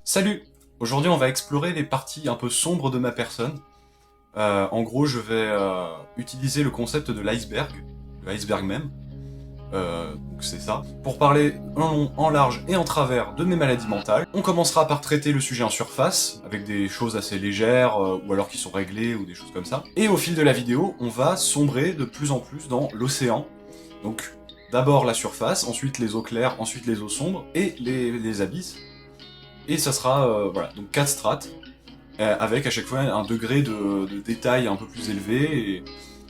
Salut! Aujourd'hui, on va explorer les parties un peu sombres de ma personne. En gros, je vais utiliser le concept de l'iceberg même. Donc c'est ça. Pour parler en long, en large et en travers de mes maladies mentales, on commencera par traiter le sujet en surface, avec des choses assez légères, ou alors qui sont réglées, ou des choses comme ça. Et au fil de la vidéo, on va sombrer de plus en plus dans l'océan. Donc d'abord la surface, ensuite les eaux claires, ensuite les eaux sombres, et les abysses. Et ça sera, voilà, donc 4 strates, avec à chaque fois un degré de détail un peu plus élevé, et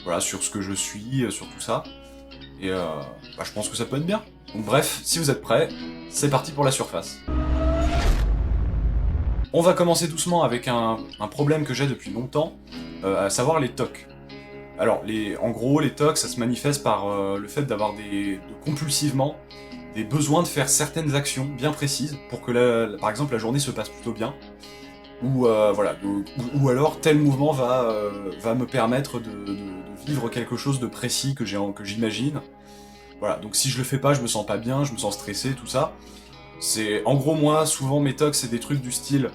voilà, sur ce que je suis, sur tout ça. Et je pense que ça peut être bien. Donc bref, si vous êtes prêts, c'est parti pour la surface. On va commencer doucement avec un problème que j'ai depuis longtemps, à savoir les TOC. Alors, en gros, les TOC, ça se manifeste par le fait d'avoir compulsivement des besoins de faire certaines actions bien précises pour que, par exemple, la journée se passe plutôt bien. Ou voilà, ou alors tel mouvement va me permettre de vivre quelque chose de précis que j'imagine. Voilà, donc si je le fais pas, je me sens pas bien, je me sens stressé, tout ça. C'est en gros moi, souvent mes tocs, c'est des trucs du style.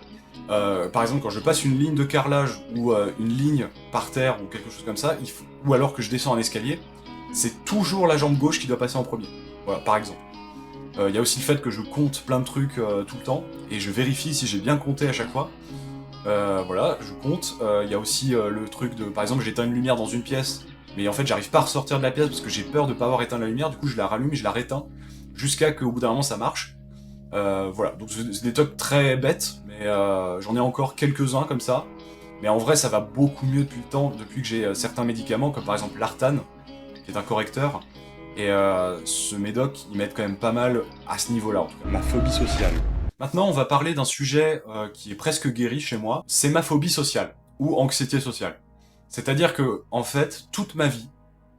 Par exemple, quand je passe une ligne de carrelage ou une ligne par terre ou quelque chose comme ça, ou alors que je descends un escalier, c'est toujours la jambe gauche qui doit passer en premier. Voilà, par exemple. Il y a aussi le fait que je compte plein de trucs tout le temps, et je vérifie si j'ai bien compté à chaque fois. Voilà, je compte. Il y a aussi le truc de... Par exemple, j'éteins une lumière dans une pièce, mais en fait j'arrive pas à ressortir de la pièce parce que j'ai peur de pas avoir éteint la lumière, du coup je la rallume et je la réteins, jusqu'à qu'au bout d'un moment ça marche. Voilà, donc c'est des tocs très bêtes, mais j'en ai encore quelques-uns comme ça. Mais en vrai ça va beaucoup mieux depuis le temps, depuis que j'ai certains médicaments, comme par exemple l'Artane, qui est un correcteur. Et ce médoc, il m'aide quand même pas mal à ce niveau-là, en tout cas. La phobie sociale. Maintenant, on va parler d'un sujet qui est presque guéri chez moi, c'est ma phobie sociale, ou anxiété sociale. C'est-à-dire que, en fait, toute ma vie,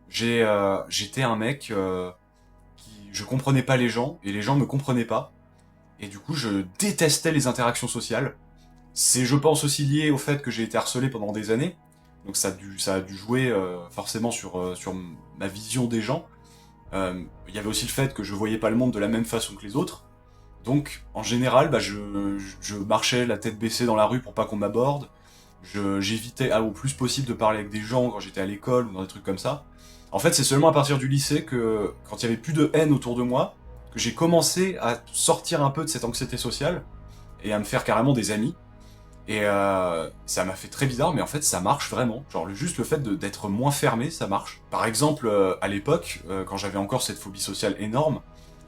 j'étais un mec je comprenais pas les gens, et les gens me comprenaient pas, et du coup, je détestais les interactions sociales. C'est, je pense, aussi lié au fait que j'ai été harcelé pendant des années, donc ça a dû jouer forcément sur ma vision des gens. Il y avait aussi le fait que je voyais pas le monde de la même façon que les autres. Donc, en général, je marchais la tête baissée dans la rue pour pas qu'on m'aborde. J'évitais au plus possible de parler avec des gens quand j'étais à l'école ou dans des trucs comme ça. En fait, c'est seulement à partir du lycée que, quand il y avait plus de haine autour de moi, que j'ai commencé à sortir un peu de cette anxiété sociale et à me faire carrément des amis. Et ça m'a fait très bizarre, mais en fait, ça marche vraiment. Genre, juste le fait d'être moins fermé, ça marche. Par exemple, à l'époque, quand j'avais encore cette phobie sociale énorme,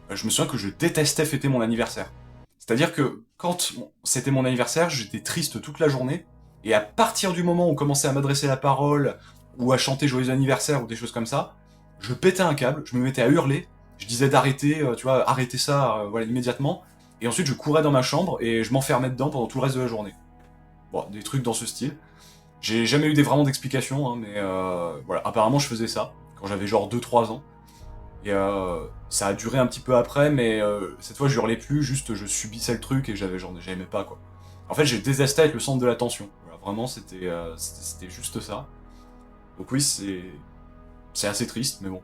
je me souviens que je détestais fêter mon anniversaire. C'est-à-dire que quand c'était mon anniversaire, j'étais triste toute la journée, et à partir du moment où on commençait à m'adresser la parole, ou à chanter joyeux anniversaire, ou des choses comme ça, je pétais un câble, je me mettais à hurler, je disais d'arrêter, tu vois, arrêtez ça, voilà, immédiatement, et ensuite je courais dans ma chambre, et je m'enfermais dedans pendant tout le reste de la journée. Bon, des trucs dans ce style. J'ai jamais eu vraiment d'explications, hein, mais voilà, apparemment je faisais ça, quand j'avais genre 2-3 ans. Et ça a duré un petit peu après, mais cette fois je hurlais plus, juste je subissais le truc et j'aimais pas quoi. En fait, j'ai détesté être le centre de l'attention. Voilà, vraiment, c'était juste ça. Donc oui, c'est assez triste, mais bon.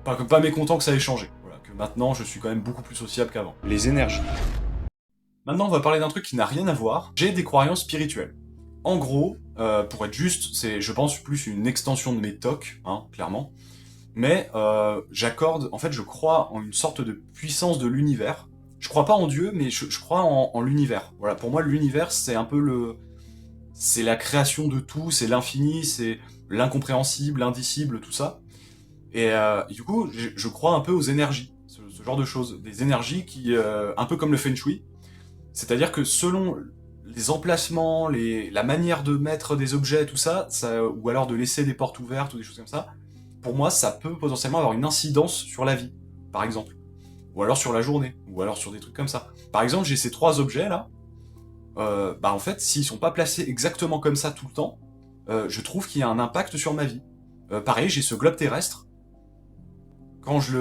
Pas mécontent que ça ait changé. Voilà, que maintenant je suis quand même beaucoup plus sociable qu'avant. Les énergies. Maintenant, on va parler d'un truc qui n'a rien à voir. J'ai des croyances spirituelles. En gros, pour être juste, c'est, je pense, plus une extension de mes tocs, hein, clairement. Mais j'accorde, en fait, je crois en une sorte de puissance de l'univers. Je crois pas en Dieu, mais je crois en l'univers. Voilà, pour moi, l'univers, c'est un peu c'est la création de tout, c'est l'infini, c'est l'incompréhensible, l'indicible, tout ça. Et du coup, je crois un peu aux énergies, ce genre de choses, des énergies qui, un peu comme le feng shui, c'est-à-dire que selon les emplacements, la manière de mettre des objets, tout ça, ou alors de laisser des portes ouvertes ou des choses comme ça, pour moi, ça peut potentiellement avoir une incidence sur la vie, par exemple. Ou alors sur la journée, ou alors sur des trucs comme ça. Par exemple, j'ai ces 3 objets là, en fait, s'ils sont pas placés exactement comme ça tout le temps, je trouve qu'il y a un impact sur ma vie. Pareil, j'ai ce globe terrestre, quand je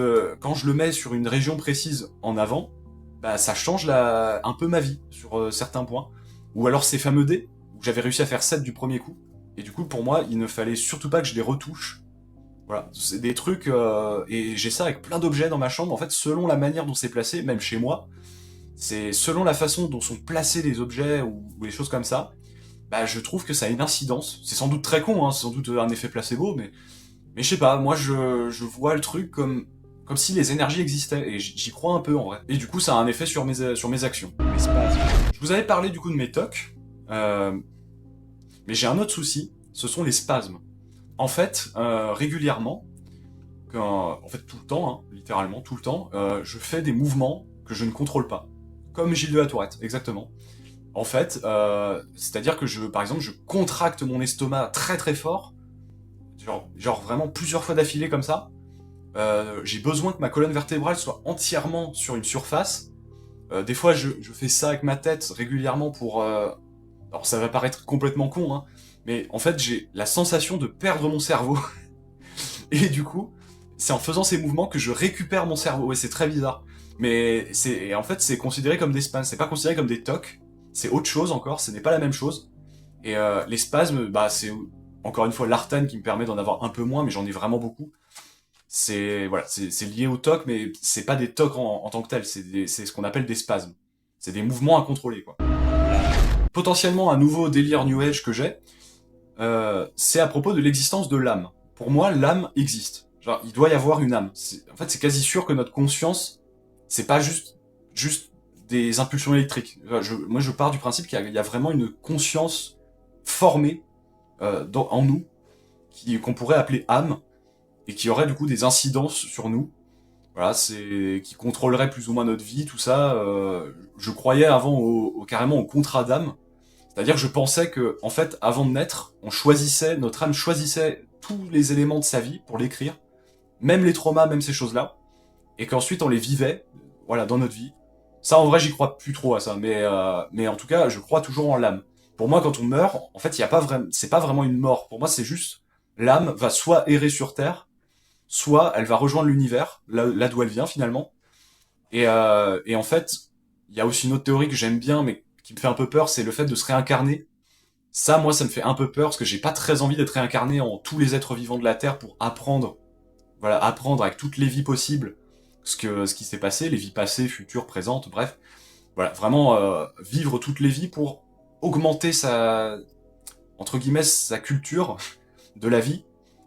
le mets sur une région précise en avant, ça change un peu ma vie sur certains points. Ou alors ces fameux dés, où j'avais réussi à faire 7 du premier coup, et du coup pour moi il ne fallait surtout pas que je les retouche. Voilà, c'est des trucs, et j'ai ça avec plein d'objets dans ma chambre, en fait selon la manière dont c'est placé, même chez moi, c'est selon la façon dont sont placés les objets ou les choses comme ça, bah je trouve que ça a une incidence. C'est sans doute très con, hein, c'est sans doute un effet placebo, mais je sais pas, moi je vois le truc comme si les énergies existaient, et j'y crois un peu en vrai. Et du coup ça a un effet sur mes actions. Je vous avais parlé du coup de mes tocs, mais j'ai un autre souci, ce sont les spasmes. En fait, régulièrement, en fait tout le temps, hein, littéralement tout le temps, je fais des mouvements que je ne contrôle pas. Comme Gilles de la Tourette, exactement. En fait, c'est-à-dire que par exemple, je contracte mon estomac très très fort, genre vraiment plusieurs fois d'affilée comme ça. J'ai besoin que ma colonne vertébrale soit entièrement sur une surface. Des fois, je fais ça avec ma tête régulièrement pour... alors ça va paraître complètement con, hein, mais en fait, j'ai la sensation de perdre mon cerveau. Et du coup, c'est en faisant ces mouvements que je récupère mon cerveau. Et c'est très bizarre. Mais en fait, c'est considéré comme des spasmes. C'est pas considéré comme des tocs. C'est autre chose encore. Ce n'est pas la même chose. Et les spasmes, bah, c'est encore une fois l'artane qui me permet d'en avoir un peu moins, mais j'en ai vraiment beaucoup. Voilà, c'est lié au TOC, mais c'est pas des TOC en tant que tel. C'est ce qu'on appelle des spasmes. C'est des mouvements incontrôlés, quoi. Potentiellement un nouveau délire New Age que j'ai, c'est à propos de l'existence de l'âme. Pour moi, l'âme existe. Genre, il doit y avoir une âme. En fait, c'est quasi sûr que notre conscience, c'est pas juste des impulsions électriques. Moi, je pars du principe qu'il y a vraiment une conscience formée en nous, qu'on pourrait appeler âme, et qui aurait du coup des incidences sur nous. Voilà, qui contrôlerait plus ou moins notre vie, tout ça. Je croyais avant carrément au contrat d'âme. C'est-à-dire que je pensais que, en fait, avant de naître, notre âme choisissait tous les éléments de sa vie pour l'écrire, même les traumas, même ces choses-là, et qu'ensuite on les vivait, voilà, dans notre vie. Ça, en vrai, j'y crois plus trop à ça, mais en tout cas, je crois toujours en l'âme. Pour moi, quand on meurt, en fait, c'est pas vraiment une mort. Pour moi, c'est juste l'âme va soit errer sur Terre, soit elle va rejoindre l'univers, là d'où elle vient finalement. Et en fait, il y a aussi une autre théorie que j'aime bien, mais qui me fait un peu peur, c'est le fait de se réincarner. Ça, moi, ça me fait un peu peur, parce que j'ai pas très envie d'être réincarné en tous les êtres vivants de la Terre pour apprendre, voilà, apprendre avec toutes les vies possibles ce qui s'est passé, les vies passées, futures, présentes, bref. Voilà, vraiment vivre toutes les vies pour augmenter entre guillemets, sa culture de la vie,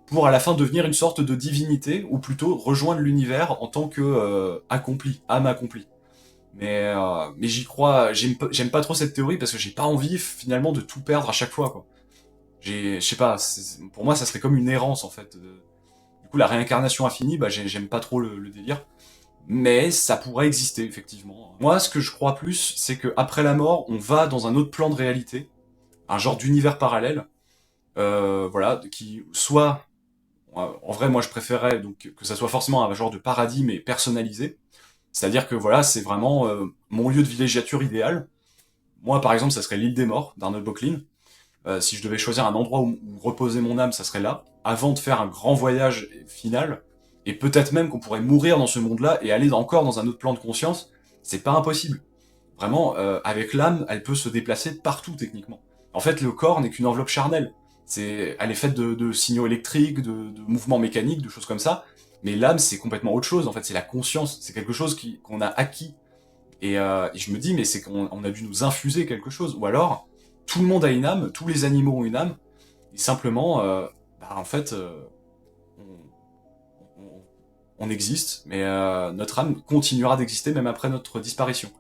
pour à la fin devenir une sorte de divinité, ou plutôt rejoindre l'univers en tant que accompli, âme accomplie. Mais j'y crois, j'aime pas trop cette théorie parce que j'ai pas envie finalement de tout perdre à chaque fois, quoi. Je sais pas, pour moi ça serait comme une errance en fait. Du coup la réincarnation infinie, bah j'aime pas trop le délire. Mais ça pourrait exister effectivement. Moi ce que je crois plus, c'est que après la mort, on va dans un autre plan de réalité, un genre d'univers parallèle, voilà, qui soit en vrai, moi, je préférais donc que ça soit forcément un genre de paradis, mais personnalisé. C'est-à-dire que voilà, c'est vraiment mon lieu de villégiature idéal. Moi, par exemple, ça serait l'île des Morts d'Arnold Böcklin. Si je devais choisir un endroit où reposer mon âme, ça serait là, avant de faire un grand voyage final. Et peut-être même qu'on pourrait mourir dans ce monde-là et aller encore dans un autre plan de conscience. C'est pas impossible. Vraiment, avec l'âme, elle peut se déplacer partout techniquement. En fait, le corps n'est qu'une enveloppe charnelle. Elle est faite de signaux électriques, de mouvements mécaniques, de choses comme ça. Mais l'âme, c'est complètement autre chose. En fait, c'est la conscience. C'est quelque chose qu'on a acquis. Et je me dis, mais c'est qu'on a dû nous infuser quelque chose. Ou alors, tout le monde a une âme, tous les animaux ont une âme. Et simplement, en fait, on, on existe, mais notre âme continuera d'exister même après notre disparition.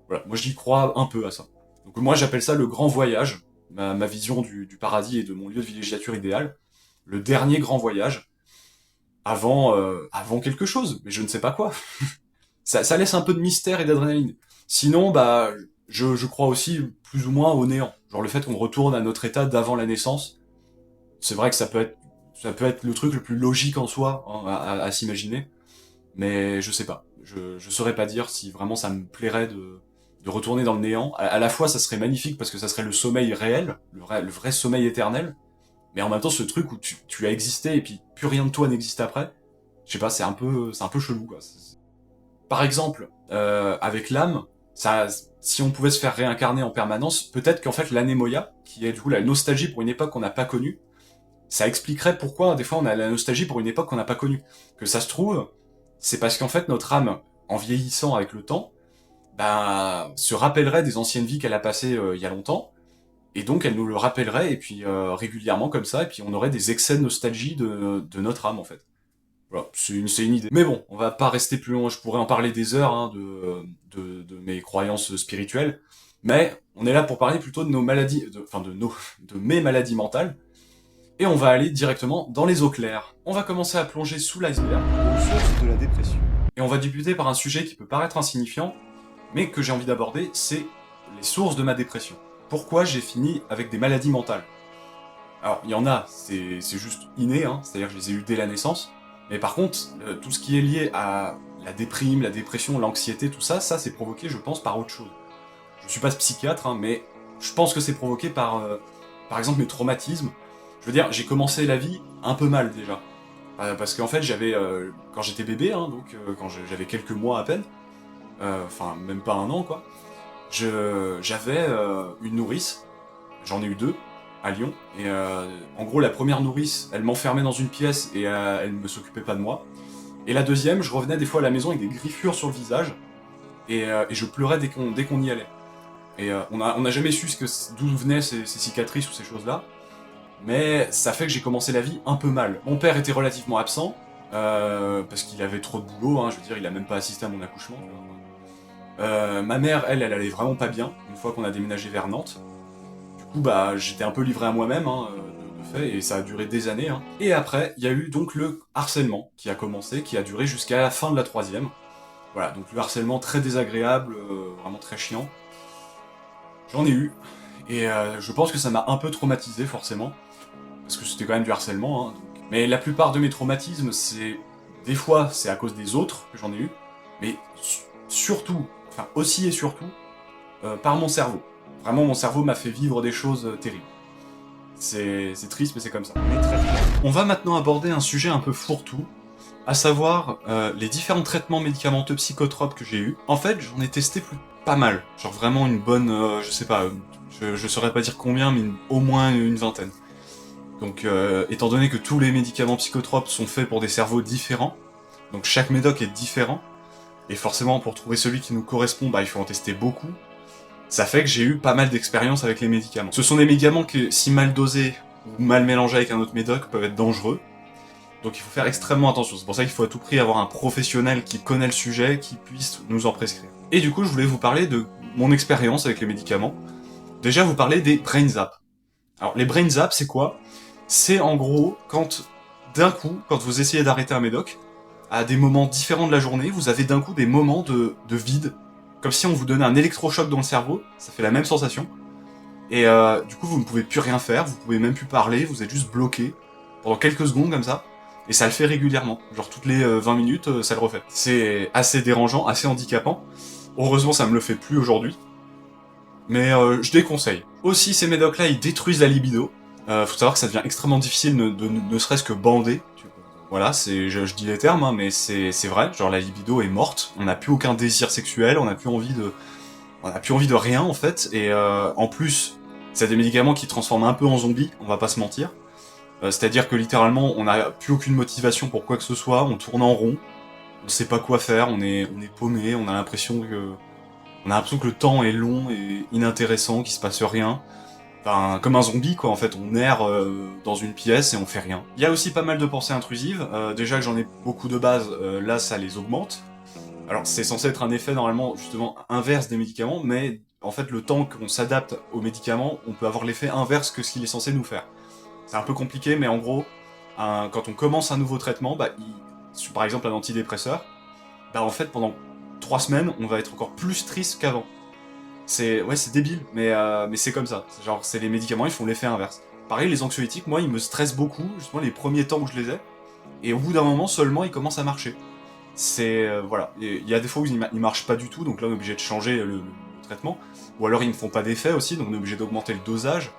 Voilà, moi j'y crois un peu à ça. Donc moi j'appelle ça le grand voyage, ma vision du paradis et de mon lieu de villégiature idéal. Le dernier grand voyage, avant quelque chose, mais je ne sais pas quoi. Ça laisse un peu de mystère et d'adrénaline. Sinon, bah, je crois aussi plus ou moins au néant. Genre le fait qu'on retourne à notre état d'avant la naissance. C'est vrai que ça peut être le truc le plus logique en soi, hein, à s'imaginer. Mais je sais pas. Je saurais pas dire si vraiment ça me plairait de retourner dans le néant. À la fois, ça serait magnifique parce que ça serait le sommeil réel, le vrai sommeil éternel. Mais en même temps, ce truc où tu as existé et puis plus rien de toi n'existe après. Je sais pas, c'est un peu chelou, quoi. Par exemple, avec l'âme, si on pouvait se faire réincarner en permanence, peut-être qu'en fait l'anémoïa, qui est du coup la nostalgie pour une époque qu'on n'a pas connue, ça expliquerait pourquoi des fois on a la nostalgie pour une époque qu'on n'a pas connue. Que ça se trouve, c'est parce qu'en fait notre âme, en vieillissant avec le temps, bah, se rappellerait des anciennes vies qu'elle a passées il y a longtemps, et donc elle nous le rappellerait, et puis régulièrement comme ça, et puis on aurait des excès de nostalgie de notre âme en fait. Voilà, c'est une idée. Mais bon, on va pas rester plus loin, je pourrais en parler des heures hein, de mes croyances spirituelles, mais on est là pour parler plutôt de nos maladies, enfin de mes maladies mentales, et on va aller directement dans les eaux claires. On va commencer à plonger sous l'iceberg, aux sources de la dépression. Et on va débuter par un sujet qui peut paraître insignifiant, mais que j'ai envie d'aborder, c'est les sources de ma dépression. Pourquoi j'ai fini avec des maladies mentales? Alors, il y en a, c'est juste inné, hein, c'est-à-dire que je les ai eues dès la naissance, mais par contre, tout ce qui est lié à la déprime, la dépression, l'anxiété, tout ça, ça c'est provoqué, je pense, par autre chose. Je suis pas psychiatre, hein, mais je pense que c'est provoqué par exemple, mes traumatismes. Je veux dire, j'ai commencé la vie un peu mal déjà. Parce qu'en fait, quand j'étais bébé, hein, donc quand j'avais quelques mois à peine, enfin même pas un an quoi, j'avais une nourrice, j'en ai eu deux à Lyon, et en gros la première nourrice, elle m'enfermait dans une pièce et elle ne s'occupait pas de moi. Et la deuxième, je revenais des fois à la maison avec des griffures sur le visage, et je pleurais dès qu'on y allait. Et on n'a jamais su d'où venaient ces cicatrices ou ces choses-là, mais ça fait que j'ai commencé la vie un peu mal. Mon père était relativement absent, parce qu'il avait trop de boulot, hein, je veux dire, il a même pas assisté à mon accouchement. Ma mère, elle allait vraiment pas bien, une fois qu'on a déménagé vers Nantes. Du coup, bah, j'étais un peu livré à moi-même, hein, de fait, et ça a duré des années. Hein. Et après, il y a eu donc le harcèlement qui a commencé, qui a duré jusqu'à la fin de la troisième. Voilà, donc le harcèlement très désagréable, vraiment très chiant. J'en ai eu, et je pense que ça m'a un peu traumatisé, forcément, parce que c'était quand même du harcèlement. Hein, donc. Mais la plupart de mes traumatismes, des fois, c'est à cause des autres que j'en ai eu, mais surtout, enfin aussi et surtout, par mon cerveau. Vraiment, mon cerveau m'a fait vivre des choses terribles. C'est triste, mais c'est comme ça. Mais très bien. On va maintenant aborder un sujet un peu fourre-tout, à savoir les différents traitements médicamenteux psychotropes que j'ai eus. En fait, j'en ai testé pas mal. Genre vraiment une bonne, je sais pas, je saurais pas dire combien, mais au moins une vingtaine. Donc, étant donné que tous les médicaments psychotropes sont faits pour des cerveaux différents, donc chaque médoc est différent, et forcément pour trouver celui qui nous correspond, bah il faut en tester beaucoup. Ça fait que j'ai eu pas mal d'expérience avec les médicaments. Ce sont des médicaments qui, si mal dosés ou mal mélangés avec un autre médoc, peuvent être dangereux. Donc il faut faire extrêmement attention. C'est pour ça qu'il faut à tout prix avoir un professionnel qui connaît le sujet, qui puisse nous en prescrire. Et du coup, je voulais vous parler de mon expérience avec les médicaments. Déjà, vous parler des brain zaps. Alors, les brain zaps, c'est quoi? C'est en gros, d'un coup, quand vous essayez d'arrêter un médoc, à des moments différents de la journée, vous avez d'un coup des moments de vide. Comme si on vous donnait un électrochoc dans le cerveau, ça fait la même sensation. Et du coup, vous ne pouvez plus rien faire, vous pouvez même plus parler, vous êtes juste bloqué pendant quelques secondes comme ça. Et ça le fait régulièrement, genre toutes les 20 minutes, ça le refait. C'est assez dérangeant, assez handicapant. Heureusement, ça me le fait plus aujourd'hui. Mais je déconseille. Aussi, ces médocs-là, ils détruisent la libido. Faut savoir que ça devient extrêmement difficile ne serait-ce que bander. Voilà, je dis les termes, hein, mais c'est vrai. Genre la libido est morte. On n'a plus aucun désir sexuel. On n'a plus envie de rien en fait. Et en plus, c'est des médicaments qui transforment un peu en zombie. On va pas se mentir. C'est-à-dire que littéralement, on n'a plus aucune motivation pour quoi que ce soit. On tourne en rond. On sait pas quoi faire. On est paumé. On a l'impression que le temps est long et inintéressant, qu'il se passe rien. Enfin, comme un zombie, quoi, en fait, on erre dans une pièce et on fait rien. Il y a aussi pas mal de pensées intrusives. Déjà que j'en ai beaucoup de base, là, ça les augmente. Alors, c'est censé être un effet, normalement, justement, inverse des médicaments, mais en fait, le temps qu'on s'adapte aux médicaments, on peut avoir l'effet inverse que ce qu'il est censé nous faire. C'est un peu compliqué, mais en gros, quand on commence un nouveau traitement, par exemple un antidépresseur, en fait, pendant 3 semaines, on va être encore plus triste qu'avant. C'est débile, mais c'est comme ça. Genre, c'est les médicaments, ils font l'effet inverse. Pareil, les anxiolytiques, moi, ils me stressent beaucoup, justement, les premiers temps où je les ai. Et au bout d'un moment, seulement, ils commencent à marcher. Voilà. Il y a des fois où ils marchent pas du tout, donc là, on est obligé de changer le traitement. Ou alors, ils ne font pas d'effet aussi, donc on est obligé d'augmenter le dosage.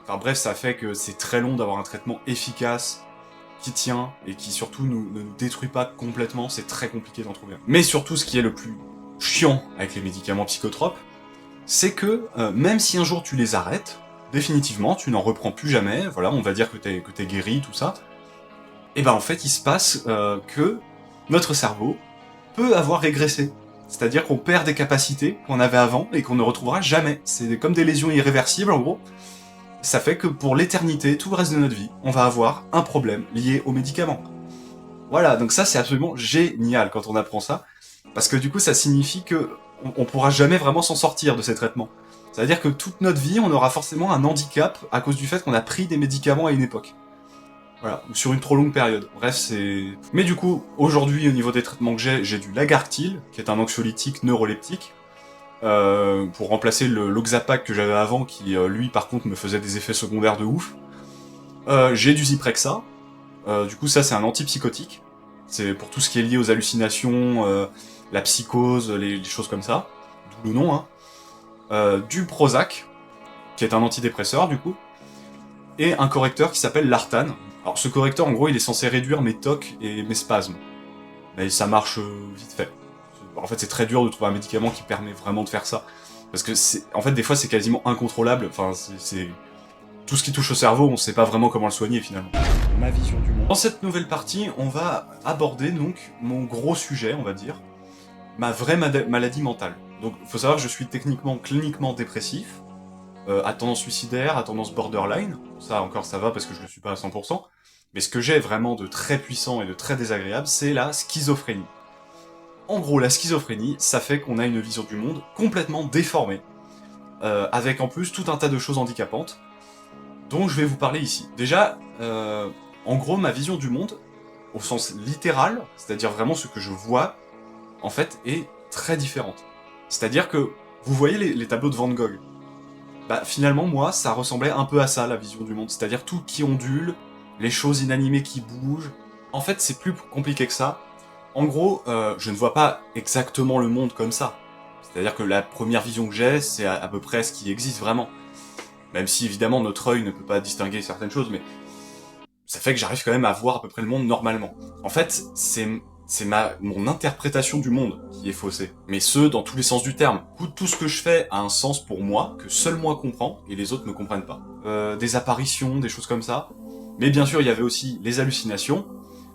Enfin bref, ça fait que c'est très long d'avoir un traitement efficace, qui tient, et qui surtout ne nous détruit pas complètement, c'est très compliqué d'en trouver un. Mais surtout, ce qui est le plus chiant avec les médicaments psychotropes, c'est que même si un jour tu les arrêtes, définitivement, tu n'en reprends plus jamais, voilà, on va dire que t'es guéri, tout ça, et en fait, il se passe que notre cerveau peut avoir régressé. C'est-à-dire qu'on perd des capacités qu'on avait avant et qu'on ne retrouvera jamais. C'est comme des lésions irréversibles en gros. Ça fait que pour l'éternité, tout le reste de notre vie, on va avoir un problème lié aux médicaments. Voilà, donc ça c'est absolument génial quand on apprend ça, parce que du coup ça signifie que on pourra jamais vraiment s'en sortir de ces traitements. C'est-à-dire que toute notre vie, on aura forcément un handicap à cause du fait qu'on a pris des médicaments à une époque. Voilà, ou sur une trop longue période. Bref, c'est... Mais du coup, aujourd'hui, au niveau des traitements que j'ai du Lagartil, qui est un anxiolytique neuroleptique, pour remplacer l'Oxapac que j'avais avant, qui, lui, par contre, me faisait des effets secondaires de ouf. J'ai du Zyprexa. Du coup, ça, c'est un antipsychotique. C'est pour tout ce qui est lié aux hallucinations, la psychose, les choses comme ça. D'où le nom, hein. Du Prozac, qui est un antidépresseur, du coup. Et un correcteur qui s'appelle l'Artane. Alors, ce correcteur, en gros, il est censé réduire mes tocs et mes spasmes. Mais ça marche vite fait. En fait, c'est très dur de trouver un médicament qui permet vraiment de faire ça. Parce que, en fait, des fois, c'est quasiment incontrôlable. Enfin, c'est... Tout ce qui touche au cerveau, on sait pas vraiment comment le soigner, finalement. Ma vision du monde. Dans cette nouvelle partie, on va aborder, donc, mon gros sujet, on va dire. Ma vraie maladie mentale. Donc, faut savoir que je suis techniquement, cliniquement dépressif. À tendance suicidaire, à tendance borderline. Ça, encore, ça va parce que je le suis pas à 100%. Mais ce que j'ai vraiment de très puissant et de très désagréable, c'est la schizophrénie. En gros, la schizophrénie, ça fait qu'on a une vision du monde complètement déformée, avec en plus tout un tas de choses handicapantes, dont je vais vous parler ici. Déjà, en gros, ma vision du monde, au sens littéral, c'est-à-dire vraiment ce que je vois, en fait, est très différente. C'est-à-dire que, vous voyez les tableaux de Van Gogh, bah finalement, moi, ça ressemblait un peu à ça, la vision du monde. C'est-à-dire tout qui ondule, les choses inanimées qui bougent. En fait, c'est plus compliqué que ça. En gros, je ne vois pas exactement le monde comme ça. C'est-à-dire que la première vision que j'ai, c'est à peu près ce qui existe vraiment. Même si, évidemment, notre œil ne peut pas distinguer certaines choses, mais ça fait que j'arrive quand même à voir à peu près le monde normalement. En fait, c'est mon interprétation du monde qui est faussée. Mais ce, dans tous les sens du terme. Tout ce que je fais a un sens pour moi, que seul moi comprends, et les autres ne comprennent pas. Des apparitions, des choses comme ça. Mais bien sûr, il y avait aussi les hallucinations.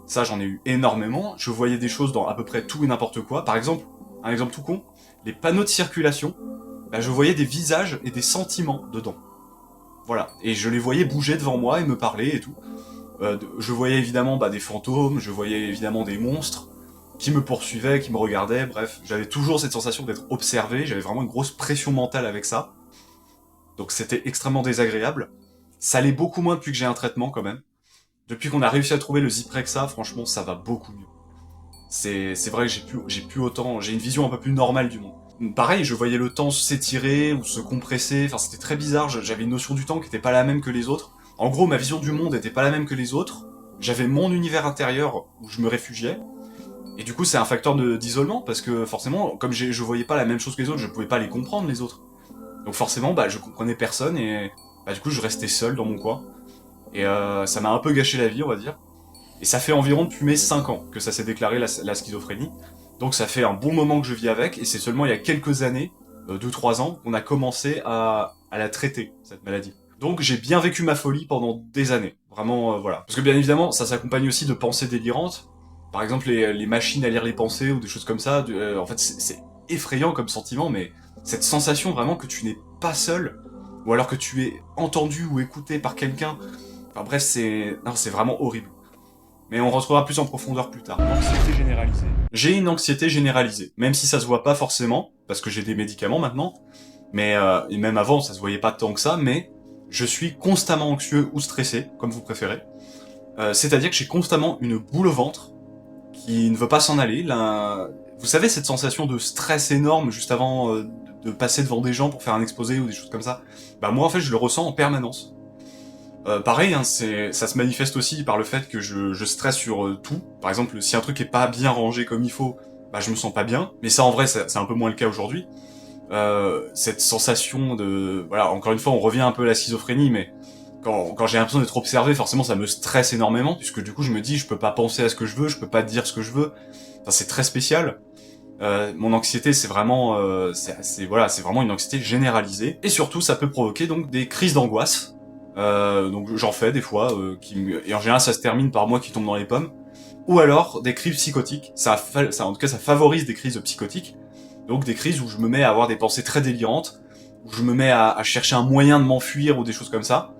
Ça, j'en ai eu énormément. Je voyais des choses dans à peu près tout et n'importe quoi. Par exemple, un exemple tout con, les panneaux de circulation, bah, je voyais des visages et des sentiments dedans. Voilà. Et je les voyais bouger devant moi et me parler et tout. Je voyais évidemment des fantômes, je voyais évidemment des monstres qui me poursuivaient, qui me regardaient, bref. J'avais toujours cette sensation d'être observé, j'avais vraiment une grosse pression mentale avec ça. Donc c'était extrêmement désagréable. Ça l'est beaucoup moins depuis que j'ai un traitement quand même. Depuis qu'on a réussi à trouver le Zyprexa, franchement, ça va beaucoup mieux. C'est vrai que j'ai plus autant, j'ai une vision un peu plus normale du monde. Pareil, je voyais le temps s'étirer ou se compresser, enfin c'était très bizarre, j'avais une notion du temps qui était pas la même que les autres. En gros, ma vision du monde était pas la même que les autres, j'avais mon univers intérieur où je me réfugiais, et du coup c'est un facteur d'isolement, parce que forcément, comme je voyais pas la même chose que les autres, je pouvais pas les comprendre les autres. Donc forcément, je comprenais personne, et du coup je restais seul dans mon coin. Et ça m'a un peu gâché la vie, on va dire. Et ça fait environ depuis mes 5 ans que ça s'est déclaré la schizophrénie. Donc ça fait un bon moment que je vis avec, et c'est seulement il y a quelques années, 2-3 ans, qu'on a commencé à la traiter, cette maladie. Donc j'ai bien vécu ma folie pendant des années. Vraiment, voilà. Parce que bien évidemment, ça s'accompagne aussi de pensées délirantes. Par exemple, les machines à lire les pensées, ou des choses comme ça. En fait, c'est effrayant comme sentiment, mais cette sensation vraiment que tu n'es pas seul, ou alors que tu es entendu ou écouté par quelqu'un. Enfin bref, c'est vraiment horrible. Mais on rentrera plus en profondeur plus tard. Anxiété généralisée. J'ai une anxiété généralisée, même si ça se voit pas forcément, parce que j'ai des médicaments maintenant, mais et même avant ça se voyait pas tant que ça, mais je suis constamment anxieux ou stressé, comme vous préférez. C'est-à-dire que j'ai constamment une boule au ventre qui ne veut pas s'en aller. Vous savez cette sensation de stress énorme juste avant de passer devant des gens pour faire un exposé ou des choses comme ça. Moi en fait je le ressens en permanence. Pareil, hein, ça se manifeste aussi par le fait que je stresse sur tout. Par exemple, si un truc est pas bien rangé comme il faut, je me sens pas bien. Mais ça, en vrai, c'est un peu moins le cas aujourd'hui. Cette sensation de... Voilà, encore une fois, on revient un peu à la schizophrénie, mais quand j'ai l'impression d'être observé, forcément, ça me stresse énormément, puisque du coup, je me dis, je peux pas penser à ce que je veux, je peux pas dire ce que je veux. Enfin, c'est très spécial. Mon anxiété, c'est vraiment... c'est vraiment une anxiété généralisée. Et surtout, ça peut provoquer donc des crises d'angoisse. Donc j'en fais des fois, et en général ça se termine par moi qui tombe dans les pommes, ou alors des crises psychotiques. En tout cas ça favorise des crises psychotiques, Donc des crises où je me mets à avoir des pensées très délirantes, où je me mets à chercher un moyen de m'enfuir ou des choses comme ça.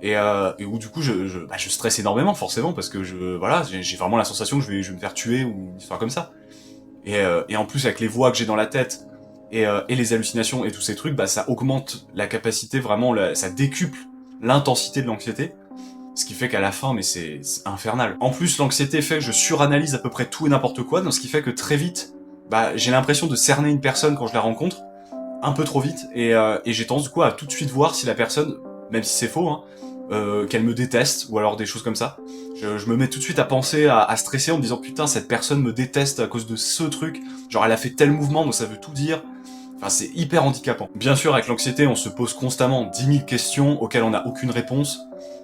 Et où du coup je stresse énormément forcément parce que voilà, j'ai vraiment la sensation que je vais me faire tuer ou une histoire comme ça. Et en plus avec les voix que j'ai dans la tête et les hallucinations et tous ces trucs, bah ça augmente la capacité vraiment, ça décuple l'intensité de l'anxiété. Ce qui fait qu'à la fin, mais c'est infernal. En plus, l'anxiété fait que je suranalyse à peu près tout et n'importe quoi, donc ce qui fait que très vite, bah j'ai l'impression de cerner une personne quand je la rencontre, un peu trop vite, et j'ai tendance du coup à tout de suite voir si la personne, même si c'est faux, hein, qu'elle me déteste, ou alors des choses comme ça. Je me mets tout de suite à penser, à stresser en me disant putain cette personne me déteste à cause de ce truc, genre elle a fait tel mouvement donc ça veut tout dire. Enfin c'est hyper handicapant. Bien sûr avec l'anxiété on se pose constamment 10 000 questions auxquelles on n'a aucune réponse,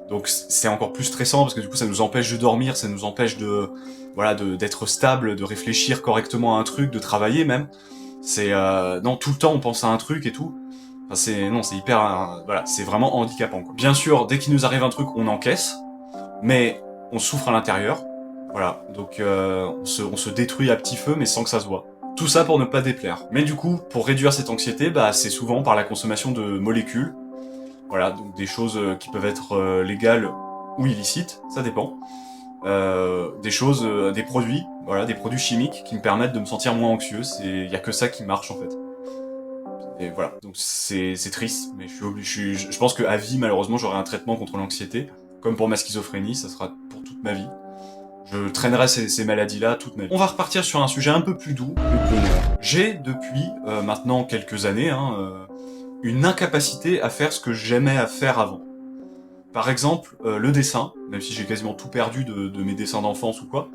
donc c'est encore plus stressant parce que du coup ça nous empêche de dormir, ça nous empêche d'être stable, de réfléchir correctement à un truc, de travailler même. Non, tout le temps on pense à un truc et tout. Enfin, c'est hyper, voilà, c'est vraiment handicapant, quoi. Bien sûr, dès qu'il nous arrive un truc, on encaisse, mais on souffre à l'intérieur. Voilà, donc on se détruit à petit feu, mais sans que ça se voit. Tout ça pour ne pas déplaire. Mais du coup, pour réduire cette anxiété, bah c'est souvent par la consommation de molécules. Voilà, donc des choses qui peuvent être légales ou illicites, ça dépend. Des produits, voilà, des produits chimiques qui me permettent de me sentir moins anxieux. Il y a que ça qui marche en fait. Et voilà, donc c'est triste, mais je pense qu'à vie, malheureusement, j'aurai un traitement contre l'anxiété. Comme pour ma schizophrénie, ça sera pour toute ma vie. Je traînerai ces maladies-là toute ma vie. On va repartir sur un sujet un peu plus doux, le bonheur. J'ai, depuis maintenant quelques années, une incapacité à faire ce que j'aimais à faire avant. Par exemple, le dessin, même si j'ai quasiment tout perdu de mes dessins d'enfance ou quoi.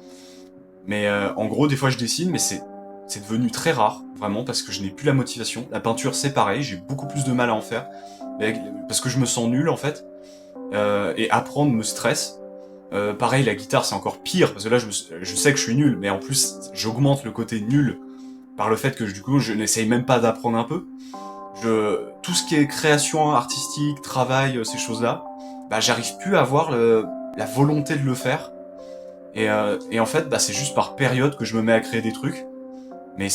Mais en gros, des fois je dessine, mais c'est devenu très rare, vraiment, parce que je n'ai plus la motivation. La peinture, c'est pareil, j'ai beaucoup plus de mal à en faire, parce que je me sens nul, en fait, et apprendre me stresse. Pareil, la guitare, c'est encore pire, parce que là, je sais que je suis nul, mais en plus, j'augmente le côté nul par le fait que, du coup, je n'essaye même pas d'apprendre un peu. Tout ce qui est création artistique, travail, ces choses-là, bah, j'arrive plus à avoir la volonté de le faire. Et en fait, bah, c'est juste par période que je me mets à créer des trucs. Mais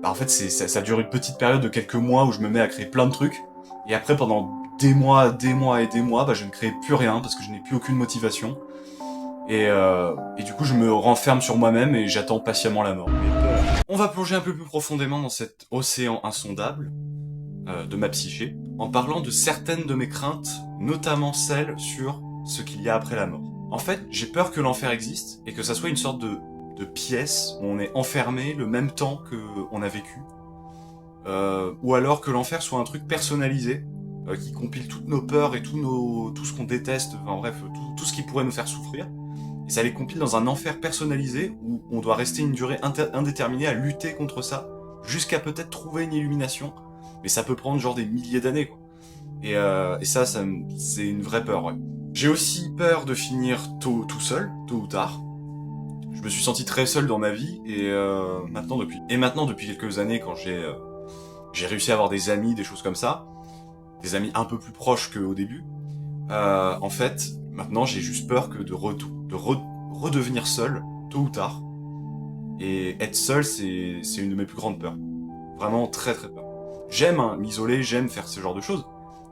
en fait, ça dure une petite période de quelques mois où je me mets à créer plein de trucs. Et après, pendant des mois et des mois, bah, je ne crée plus rien parce que je n'ai plus aucune motivation. Et du coup, je me renferme sur moi-même et j'attends patiemment la mort. On va plonger un peu plus profondément dans cet océan insondable de ma psyché, en parlant de certaines de mes craintes, notamment celles sur ce qu'il y a après la mort. En fait, j'ai peur que l'enfer existe et que ça soit une sorte de pièce où on est enfermé le même temps qu'on a vécu. Ou alors que l'enfer soit un truc personnalisé, qui compile toutes nos peurs et tout ce qu'on déteste, enfin bref, tout ce qui pourrait nous faire souffrir. Et ça les compile dans un enfer personnalisé où on doit rester une durée indéterminée à lutter contre ça, jusqu'à peut-être trouver une illumination. Mais ça peut prendre genre des milliers d'années, quoi. Et ça c'est une vraie peur, ouais. J'ai aussi peur de finir tout seul, tôt ou tard. Je me suis senti très seul dans ma vie, et maintenant depuis quelques années, quand j'ai réussi à avoir des amis, des choses comme ça, des amis un peu plus proches qu'au début, en fait, maintenant j'ai juste peur que de redevenir seul, tôt ou tard. Et être seul, c'est une de mes plus grandes peurs. Vraiment très très peur. J'aime m'isoler, j'aime faire ce genre de choses,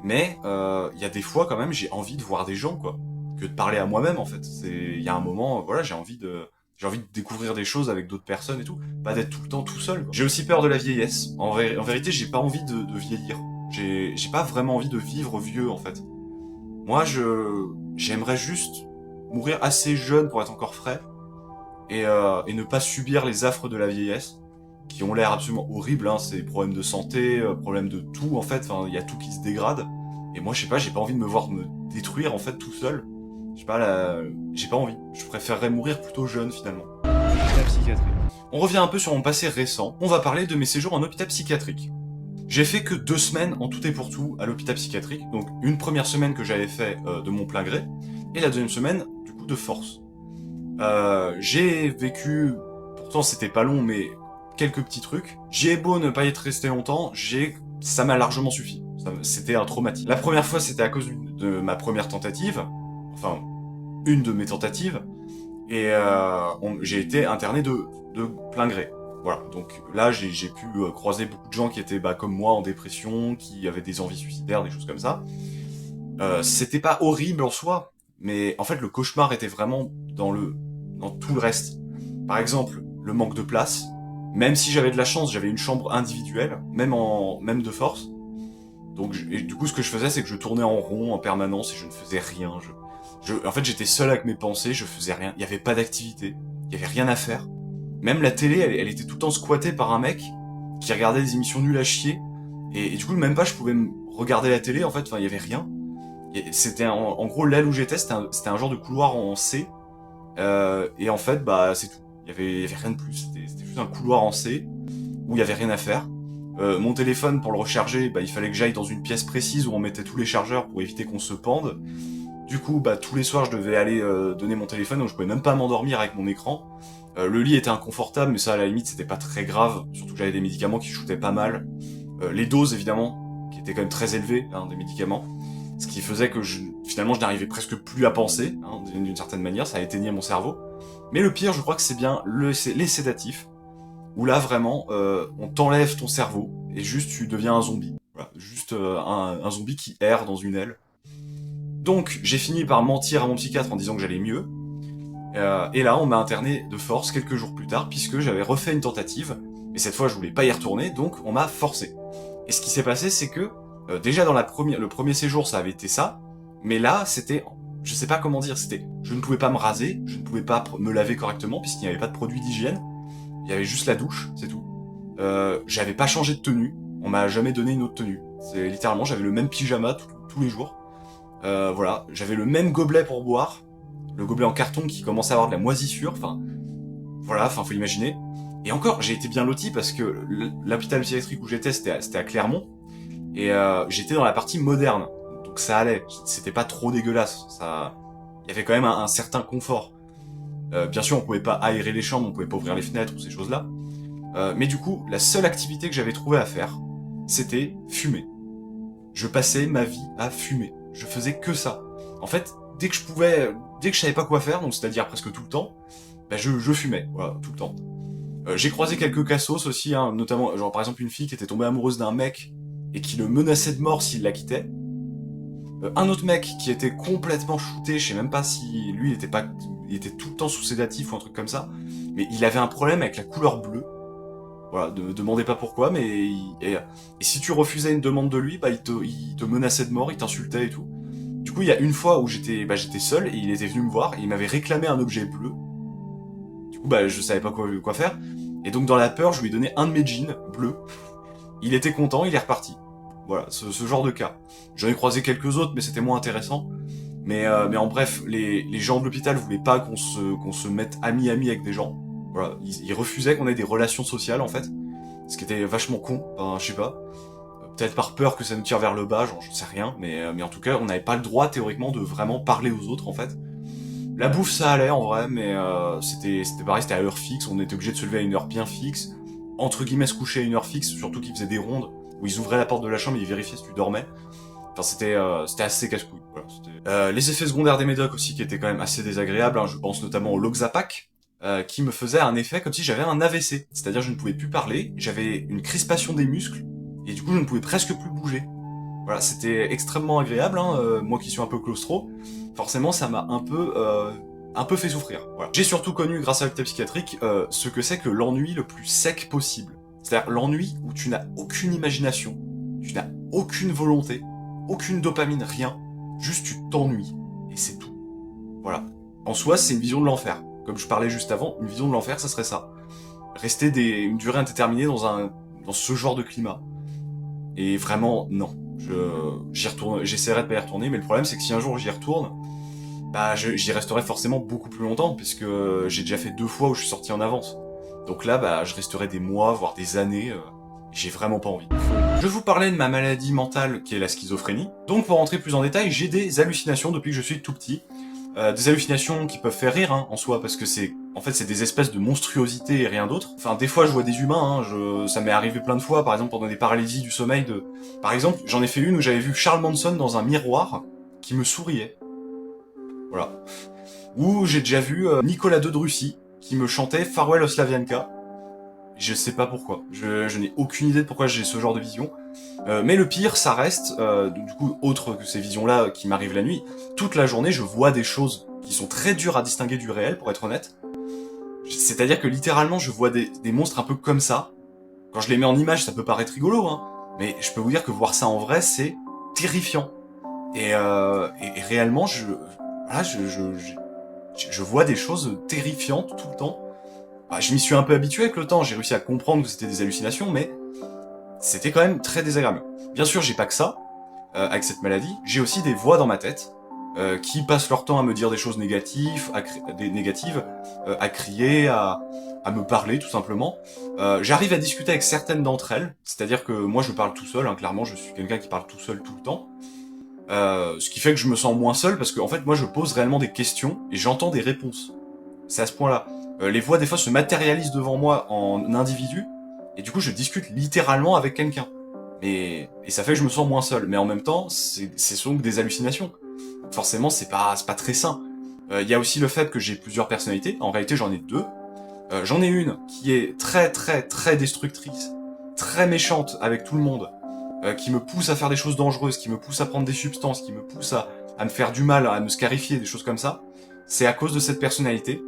mais il y a des fois quand même j'ai envie de voir des gens, quoi, que de parler à moi-même, en fait. Il y a un moment, voilà, j'ai envie de découvrir des choses avec d'autres personnes et tout, pas d'être tout le temps tout seul, quoi. J'ai aussi peur de la vieillesse. En vérité, j'ai pas envie de vieillir. J'ai pas vraiment envie de vivre vieux, en fait. Moi, j'aimerais juste mourir assez jeune pour être encore frais et ne pas subir les affres de la vieillesse, qui ont l'air absolument horribles, hein. C'est problèmes de santé, problèmes de tout, en fait. Enfin, il y a tout qui se dégrade. Et moi, je sais pas, j'ai pas envie de me voir me détruire, en fait, tout seul. Je sais pas, j'ai pas envie. Je préférerais mourir plutôt jeune, finalement. La psychiatrie. On revient un peu sur mon passé récent. On va parler de mes séjours en hôpital psychiatrique. J'ai fait que 2 semaines en tout et pour tout à l'hôpital psychiatrique. Donc, une première semaine que j'avais fait de mon plein gré, et la deuxième semaine, du coup, de force. J'ai vécu, pourtant c'était pas long, mais quelques petits trucs. J'ai beau ne pas y être resté longtemps, ça m'a largement suffi. C'était un traumatisme. La première fois, c'était à cause de ma première tentative, enfin, une de mes tentatives, et j'ai été interné de plein gré. Voilà, donc là j'ai pu croiser beaucoup de gens qui étaient comme moi en dépression, qui avaient des envies suicidaires, des choses comme ça. C'était pas horrible en soi, mais en fait le cauchemar était vraiment dans tout le reste. Par exemple, le manque de place. Même si j'avais de la chance, j'avais une chambre individuelle, même de force. Donc et du coup ce que je faisais c'est que je tournais en rond en permanence et je ne faisais rien. En fait j'étais seul avec mes pensées, je faisais rien. Il y avait pas d'activité, il y avait rien à faire. Même la télé, elle était tout le temps squattée par un mec qui regardait des émissions nulles à chier. Et du coup même pas je pouvais regarder la télé en fait. Enfin il y avait rien. C'était en gros l'aile où j'étais, c'était un genre de couloir en C. Et en fait, bah c'est tout. Il y avait rien de plus. C'était juste un couloir en C où il y avait rien à faire. Mon téléphone pour le recharger, bah il fallait que j'aille dans une pièce précise où on mettait tous les chargeurs pour éviter qu'on se pende. Du coup, bah tous les soirs je devais aller donner mon téléphone, donc je pouvais même pas m'endormir avec mon écran. Le lit était inconfortable, mais ça à la limite c'était pas très grave. Surtout que j'avais des médicaments qui shootaient pas mal. Les doses évidemment, qui étaient quand même très élevées, hein, des médicaments. Ce qui faisait que finalement je n'arrivais presque plus à penser, hein, d'une certaine manière, ça éteignait mon cerveau. Mais le pire, je crois que c'est bien les sédatifs, où là vraiment, on t'enlève ton cerveau, et juste tu deviens un zombie. Voilà, juste un zombie qui erre dans une aile. Donc j'ai fini par mentir à mon psychiatre en disant que j'allais mieux, et là on m'a interné de force quelques jours plus tard, puisque j'avais refait une tentative, mais cette fois je voulais pas y retourner, donc on m'a forcé. Et ce qui s'est passé, c'est que déjà dans le premier séjour, ça avait été ça, mais là, c'était, je sais pas comment dire, c'était, je ne pouvais pas me raser, je ne pouvais pas me laver correctement puisqu'il n'y avait pas de produit d'hygiène, il y avait juste la douche, c'est tout. J'avais pas changé de tenue, on m'a jamais donné une autre tenue. C'est littéralement, j'avais le même pyjama tous les jours. Voilà, j'avais le même gobelet pour boire, le gobelet en carton qui commençait à avoir de la moisissure. Enfin, voilà, faut imaginer. Et encore, j'ai été bien loti parce que l'hôpital psychiatrique où j'étais, c'était à Clermont. Et j'étais dans la partie moderne, donc ça allait, c'était pas trop dégueulasse, il y avait quand même un certain confort. Bien sûr, on pouvait pas aérer les chambres, on pouvait pas ouvrir les fenêtres ou ces choses-là. Mais du coup, la seule activité que j'avais trouvé à faire, c'était fumer. Je passais ma vie à fumer. Je faisais que ça. En fait, dès que je savais pas quoi faire, donc c'est-à-dire presque tout le temps, bah je fumais, voilà, tout le temps. J'ai croisé quelques cassos aussi, hein, notamment, genre par exemple une fille qui était tombée amoureuse d'un mec et qui le menaçait de mort s'il la quittait. Un autre mec qui était complètement shooté, je sais même pas si lui il était tout le temps sous sédatif ou un truc comme ça, mais il avait un problème avec la couleur bleue. Voilà, ne demandez pas pourquoi, mais et si tu refusais une demande de lui, bah il te menaçait de mort, il t'insultait et tout. Du coup, il y a une fois où j'étais seul et il était venu me voir et il m'avait réclamé un objet bleu. Du coup, bah je savais pas quoi faire. Et donc dans la peur, je lui ai donné un de mes jeans bleus. Il était content, il est reparti. Voilà, ce genre de cas. J'en ai croisé quelques autres, mais c'était moins intéressant. Mais en bref, les gens de l'hôpital voulaient pas qu'on se mette ami avec des gens. Voilà, ils refusaient qu'on ait des relations sociales en fait, ce qui était vachement con. Enfin, je sais pas. Peut-être par peur que ça nous tire vers le bas, j'en sais rien. Mais en tout cas, on n'avait pas le droit théoriquement de vraiment parler aux autres en fait. La bouffe ça allait en vrai, mais c'était pareil, c'était à heure fixe. On était obligé de se lever à une heure bien fixe. Entre guillemets se coucher à une heure fixe, surtout qu'ils faisaient des rondes où ils ouvraient la porte de la chambre et ils vérifiaient si tu dormais. Enfin, c'était assez casse-couille. Voilà, les effets secondaires des médocs aussi qui étaient quand même assez désagréables. Hein, je pense notamment au Loxapac, qui me faisait un effet comme si j'avais un AVC. C'est-à-dire je ne pouvais plus parler, j'avais une crispation des muscles, et du coup je ne pouvais presque plus bouger. Voilà, c'était extrêmement agréable, hein, moi qui suis un peu claustro. Forcément, ça m'a un peu fait souffrir. Voilà. J'ai surtout connu, grâce à l'hôpital psychiatrique, ce que c'est que l'ennui le plus sec possible. C'est-à-dire l'ennui où tu n'as aucune imagination, tu n'as aucune volonté, aucune dopamine, rien. Juste tu t'ennuies. Et c'est tout. Voilà. En soi, c'est une vision de l'enfer. Comme je parlais juste avant, une vision de l'enfer, ça serait ça. Rester une durée indéterminée dans ce genre de climat. Et vraiment, non. J'essaierai de pas y retourner, mais le problème c'est que si un jour j'y retourne, bah j'y resterai forcément beaucoup plus longtemps, puisque j'ai déjà fait 2 fois où je suis sorti en avance. Donc là, bah je resterai des mois, voire des années, j'ai vraiment pas envie. Je vous parlais de ma maladie mentale qui est la schizophrénie. Donc pour rentrer plus en détail, j'ai des hallucinations depuis que je suis tout petit. Des hallucinations qui peuvent faire rire hein, en soi, parce que en fait c'est des espèces de monstruosités et rien d'autre. Enfin des fois je vois des humains, hein, ça m'est arrivé plein de fois, par exemple pendant des paralysies du sommeil Par exemple, j'en ai fait une où j'avais vu Charles Manson dans un miroir qui me souriait. Voilà. Ou j'ai déjà vu Nicolas II de Russie qui me chantait Farewell Oslavianka. Je sais pas pourquoi. Je n'ai aucune idée de pourquoi j'ai ce genre de vision. Mais le pire, ça reste, du coup, autre que ces visions-là qui m'arrivent la nuit, toute la journée, je vois des choses qui sont très dures à distinguer du réel, pour être honnête. C'est-à-dire que littéralement, je vois des monstres un peu comme ça. Quand je les mets en image, ça peut paraître rigolo, hein. Mais je peux vous dire que voir ça en vrai, c'est terrifiant. Et réellement, voilà, je vois des choses terrifiantes tout le temps. Bah, je m'y suis un peu habitué avec le temps, j'ai réussi à comprendre que c'était des hallucinations, mais c'était quand même très désagréable. Bien sûr, j'ai pas que ça, avec cette maladie, j'ai aussi des voix dans ma tête, qui passent leur temps à me dire des choses négatives, à crier, à me parler tout simplement. J'arrive à discuter avec certaines d'entre elles, c'est-à-dire que moi je parle tout seul, hein, clairement je suis quelqu'un qui parle tout seul tout le temps. Ce qui fait que je me sens moins seul parce que en fait moi je pose réellement des questions et j'entends des réponses. C'est à ce point-là. Les voix des fois se matérialisent devant moi en individu et du coup je discute littéralement avec quelqu'un. Et ça fait que je me sens moins seul. Mais en même temps, c'est donc des hallucinations. Forcément, c'est pas très sain. Il y a aussi le fait que j'ai plusieurs personnalités. En réalité, j'en ai deux. J'en ai une qui est très très très destructrice, très méchante avec tout le monde, qui me pousse à faire des choses dangereuses, qui me pousse à prendre des substances, qui me pousse à me faire du mal, à me scarifier, des choses comme ça. C'est à cause de cette personnalité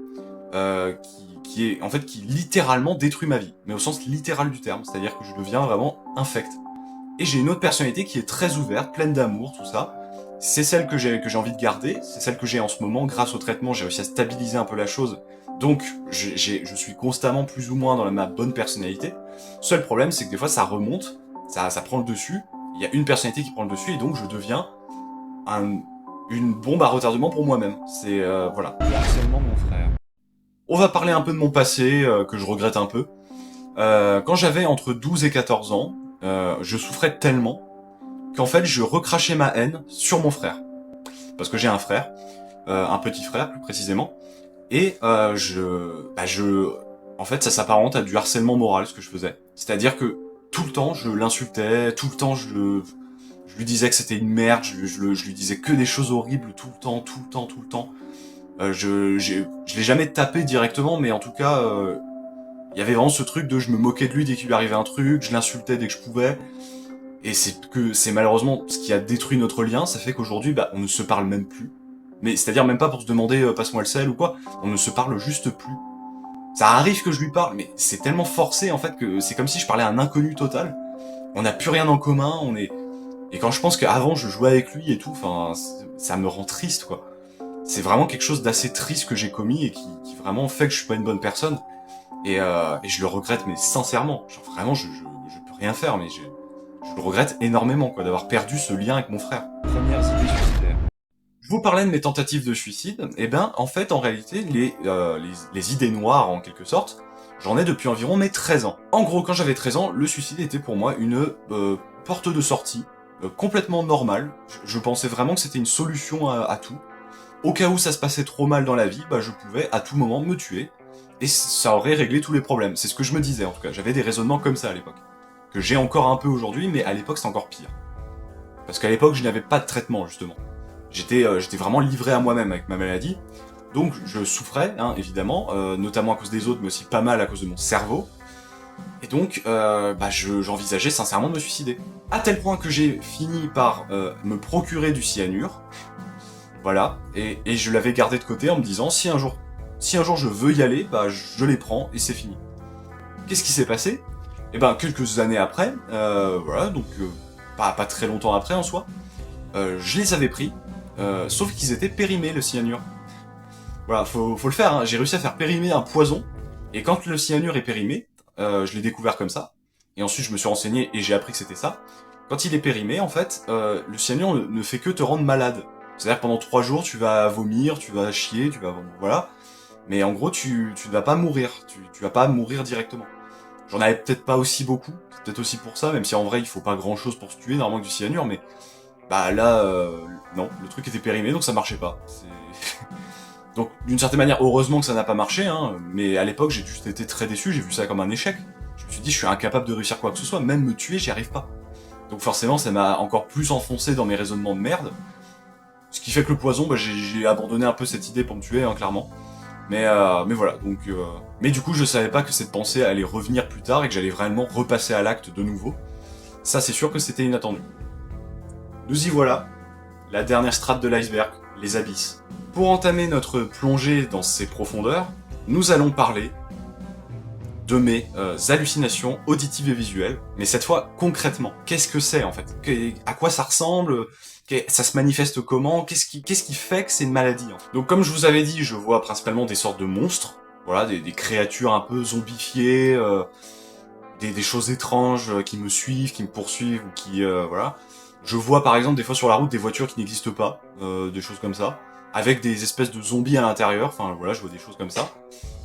qui est en fait qui littéralement détruit ma vie, mais au sens littéral du terme, c'est-à-dire que je deviens vraiment infect. Et j'ai une autre personnalité qui est très ouverte, pleine d'amour, tout ça. C'est celle que j'ai envie de garder, c'est celle que j'ai en ce moment. Grâce au traitement, j'ai réussi à stabiliser un peu la chose. Donc, je suis constamment plus ou moins dans ma bonne personnalité. Seul problème, c'est que des fois, ça remonte, ça prend le dessus. Il y a une personnalité qui prend le dessus, et donc je deviens une bombe à retardement pour moi-même. C'est, voilà. Harcèlement mon frère. On va parler un peu de mon passé, que je regrette un peu. Quand j'avais entre 12 et 14 ans, je souffrais tellement qu'en fait je recrachais ma haine sur mon frère. Parce que j'ai un frère, un petit frère plus précisément, et en fait ça s'apparente à du harcèlement moral ce que je faisais. C'est-à-dire que tout le temps je l'insultais, tout le temps je lui disais que c'était une merde, je lui disais que des choses horribles tout le temps, tout le temps, tout le temps. Je l'ai jamais tapé directement, mais en tout cas, il y avait vraiment ce truc de je me moquais de lui dès qu'il lui arrivait un truc, je l'insultais dès que je pouvais. Et c'est malheureusement ce qui a détruit notre lien, ça fait qu'aujourd'hui, bah, on ne se parle même plus. Mais c'est-à-dire même pas pour se demander passe-moi le sel ou quoi, on ne se parle juste plus. Ça arrive que je lui parle, mais c'est tellement forcé en fait que c'est comme si je parlais à un inconnu total. On n'a plus rien en commun, on est... Et quand je pense qu'avant je jouais avec lui et tout, enfin, ça me rend triste quoi. C'est vraiment quelque chose d'assez triste que j'ai commis et qui vraiment fait que je suis pas une bonne personne. Et je le regrette, mais sincèrement. Genre vraiment, je peux rien faire, mais je le regrette énormément, quoi, d'avoir perdu ce lien avec mon frère. Premières idées suicidaires. Je vous parlais de mes tentatives de suicide. Et ben, en fait, en réalité, les idées noires, en quelque sorte, j'en ai depuis environ mes 13 ans. En gros, quand j'avais 13 ans, le suicide était pour moi une porte de sortie complètement normale. Je pensais vraiment que c'était une solution à tout. Au cas où ça se passait trop mal dans la vie, bah je pouvais à tout moment me tuer. Et ça aurait réglé tous les problèmes. C'est ce que je me disais en tout cas. J'avais des raisonnements comme ça à l'époque. Que j'ai encore un peu aujourd'hui, mais à l'époque c'est encore pire. Parce qu'à l'époque je n'avais pas de traitement justement. J'étais vraiment livré à moi-même avec ma maladie. Donc je souffrais, hein, évidemment, notamment à cause des autres, mais aussi pas mal à cause de mon cerveau. Et donc j'envisageais sincèrement de me suicider. À tel point que j'ai fini par me procurer du cyanure. Voilà, et je l'avais gardé de côté en me disant si un jour je veux y aller, bah je les prends et c'est fini. Qu'est-ce qui s'est passé? Eh ben quelques années après, voilà, donc pas très longtemps après en soi, je les avais pris, sauf qu'ils étaient périmés le cyanure. Voilà, faut le faire, hein. J'ai réussi à faire périmer un poison, et quand le cyanure est périmé, je l'ai découvert comme ça, et ensuite je me suis renseigné et j'ai appris que c'était ça. Quand il est périmé, en fait, le cyanure ne fait que te rendre malade. C'est-à-dire que pendant 3 jours, tu vas vomir, tu vas chier, voilà. Mais en gros, tu ne vas pas mourir. Tu vas pas mourir directement. J'en avais peut-être pas aussi beaucoup. C'est peut-être aussi pour ça, même si en vrai, il faut pas grand-chose pour se tuer, normalement du cyanure, mais... Bah là, non, le truc était périmé, donc ça marchait pas. Donc, d'une certaine manière, heureusement que ça n'a pas marché, hein, mais à l'époque, j'ai juste été très déçu, j'ai vu ça comme un échec. Je me suis dit, je suis incapable de réussir quoi que ce soit, même me tuer, j'y arrive pas. Donc forcément, ça m'a encore plus enfoncé dans mes raisonnements de merde. Ce qui fait que le poison, bah, j'ai abandonné un peu cette idée pour me tuer, hein, clairement. Mais voilà, donc... Mais du coup, je savais pas que cette pensée allait revenir plus tard et que j'allais vraiment repasser à l'acte de nouveau. Ça, c'est sûr que c'était inattendu. Nous y voilà, la dernière strate de l'iceberg, les abysses. Pour entamer notre plongée dans ces profondeurs, nous allons parler de mes hallucinations auditives et visuelles, mais cette fois concrètement. Qu'est-ce que c'est en fait? À quoi ça ressemble? Ça se manifeste comment? Qu'est-ce qui fait que c'est une maladie en fait? Donc comme je vous avais dit, je vois principalement des sortes de monstres, voilà, des créatures un peu zombifiées, des choses étranges qui me suivent, qui me poursuivent, ou qui... voilà. Je vois par exemple des fois sur la route des voitures qui n'existent pas, des choses comme ça, avec des espèces de zombies à l'intérieur, enfin voilà, je vois des choses comme ça.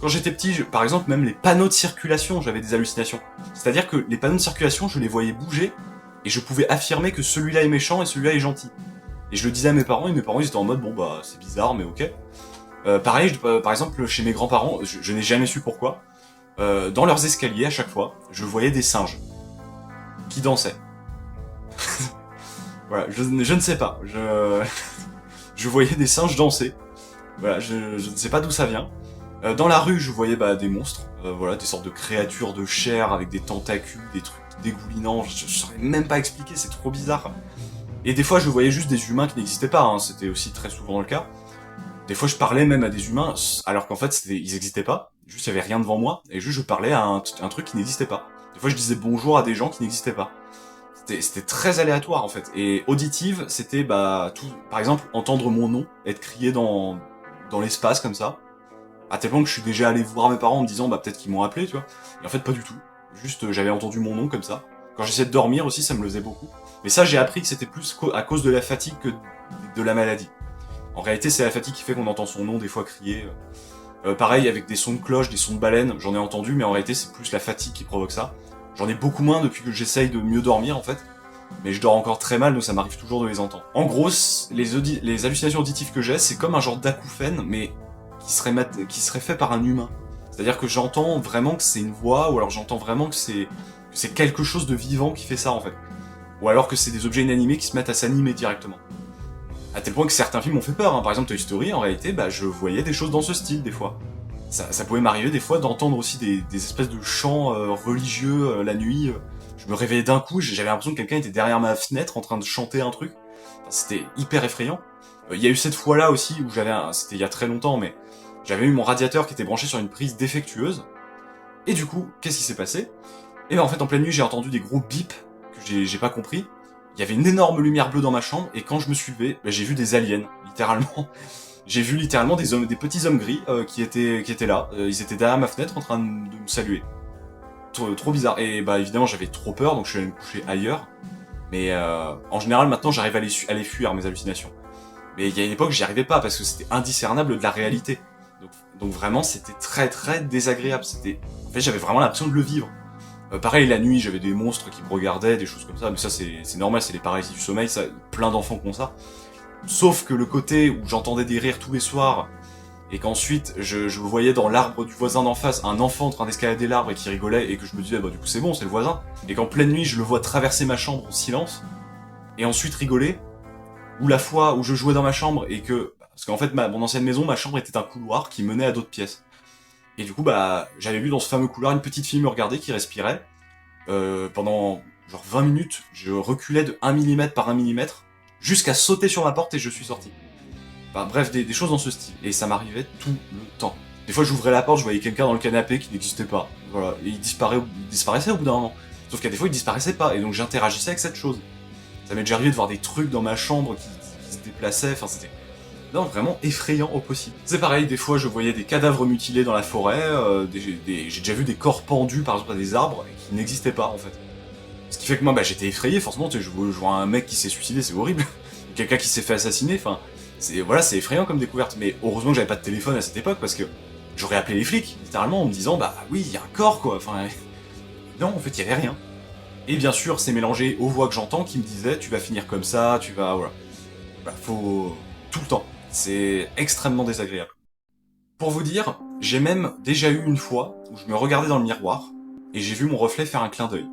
Quand j'étais petit, par exemple, même les panneaux de circulation, j'avais des hallucinations. C'est-à-dire que les panneaux de circulation, je les voyais bouger, et je pouvais affirmer que celui-là est méchant et celui-là est gentil. Et je le disais à mes parents, et mes parents ils étaient en mode, bon bah c'est bizarre, mais ok. Pareil, par exemple, chez mes grands-parents, je n'ai jamais su pourquoi, dans leurs escaliers, à chaque fois, je voyais des singes qui dansaient. Voilà, je ne sais pas, je voyais des singes danser. Voilà, je ne sais pas d'où ça vient. Dans la rue, je voyais des monstres, voilà, des sortes de créatures de chair avec des tentacules, des trucs dégoulinants, je saurais même pas expliquer, c'est trop bizarre. Et des fois, je voyais juste des humains qui n'existaient pas, hein, c'était aussi très souvent le cas. Des fois, je parlais même à des humains, alors qu'en fait, ils existaient pas, juste il y avait rien devant moi, et juste je parlais à un truc qui n'existait pas. Des fois, je disais bonjour à des gens qui n'existaient pas. C'était très aléatoire en fait. Et auditive, c'était tout, par exemple, entendre mon nom, être crié dans l'espace comme ça. À tel point que je suis déjà allé voir mes parents en me disant peut-être qu'ils m'ont appelé, tu vois. Et en fait pas du tout. Juste j'avais entendu mon nom comme ça. Quand j'essayais de dormir aussi, ça me le faisait beaucoup. Mais ça j'ai appris que c'était plus à cause de la fatigue que de la maladie. En réalité c'est la fatigue qui fait qu'on entend son nom des fois crier. Pareil avec des sons de cloche, des sons de baleines, j'en ai entendu, mais en réalité c'est plus la fatigue qui provoque ça. J'en ai beaucoup moins depuis que j'essaye de mieux dormir en fait. Mais je dors encore très mal, donc ça m'arrive toujours de les entendre. En gros, les hallucinations auditives que j'ai, c'est comme un genre d'acouphène, mais qui serait fait par un humain. C'est-à-dire que j'entends vraiment que c'est une voix, ou alors j'entends vraiment que c'est quelque chose de vivant qui fait ça en fait. Ou alors que c'est des objets inanimés qui se mettent à s'animer directement. À tel point que certains films m'ont fait peur, hein. Par exemple Toy Story, en réalité, je voyais des choses dans ce style des fois. Ça pouvait m'arriver des fois d'entendre aussi des espèces de chants religieux la nuit. Je me réveillais d'un coup, j'avais l'impression que quelqu'un était derrière ma fenêtre en train de chanter un truc. Enfin, c'était hyper effrayant. Il y a eu cette fois-là aussi où c'était il y a très longtemps, mais j'avais eu mon radiateur qui était branché sur une prise défectueuse. Et du coup, qu'est-ce qui s'est passé? Et en fait, en pleine nuit, j'ai entendu des gros bips que j'ai pas compris. Il y avait une énorme lumière bleue dans ma chambre, et quand je me suis levé, j'ai vu des aliens, littéralement. J'ai vu littéralement des petits hommes gris qui étaient là. Ils étaient derrière ma fenêtre en train de me saluer. Trop bizarre. Et évidemment, j'avais trop peur, donc je suis allé me coucher ailleurs. Mais en général, maintenant, j'arrive à les fuir, mes hallucinations. Mais il y a une époque, j'y arrivais pas, parce que c'était indiscernable de la réalité. Donc vraiment, c'était très très désagréable. En fait, j'avais vraiment l'impression de le vivre. Pareil, la nuit, j'avais des monstres qui me regardaient, des choses comme ça, mais ça, c'est normal, c'est les paralysies du sommeil, ça, plein d'enfants qui ont ça. Sauf que le côté où j'entendais des rires tous les soirs, et qu'ensuite, je voyais dans l'arbre du voisin d'en face un enfant en train d'escalader l'arbre et qui rigolait, et que je me disais, du coup, c'est bon, c'est le voisin. Et qu'en pleine nuit, je le vois traverser ma chambre en silence, et ensuite rigoler. Ou la fois où je jouais dans ma chambre, et que... Parce qu'en fait, mon ancienne maison, ma chambre était un couloir qui menait à d'autres pièces. Et du coup, j'avais vu dans ce fameux couloir une petite fille me regarder qui respirait. Pendant genre 20 minutes, je reculais de 1 mm par 1 mm, jusqu'à sauter sur ma porte et je suis sorti. Bref, des choses dans ce style. Et ça m'arrivait tout le temps. Des fois, j'ouvrais la porte, je voyais quelqu'un dans le canapé qui n'existait pas. Voilà. Et il disparaissait au bout d'un moment. Sauf qu'à des fois, il disparaissait pas. Et donc, j'interagissais avec cette chose. Ça m'est déjà arrivé de voir des trucs dans ma chambre qui se déplaçaient. Enfin, c'était... Non, vraiment effrayant au possible. C'est pareil, des fois, je voyais des cadavres mutilés dans la forêt. J'ai déjà vu des corps pendus, par exemple, à des arbres, qui n'existaient pas, en fait. Ce qui fait que moi, j'étais effrayé, forcément. Je vois un mec qui s'est suicidé, c'est horrible. Quelqu'un qui s'est fait assassiner, enfin... c'est effrayant comme découverte, mais heureusement que j'avais pas de téléphone à cette époque, parce que j'aurais appelé les flics, littéralement, en me disant, oui, il y a un corps, quoi, enfin... Non, en fait, il y avait rien. Et bien sûr, c'est mélangé aux voix que j'entends qui me disaient, tu vas finir comme ça, tu vas... Voilà. Faut... Tout le temps. C'est extrêmement désagréable. Pour vous dire, j'ai même déjà eu une fois où je me regardais dans le miroir, et j'ai vu mon reflet faire un clin d'œil.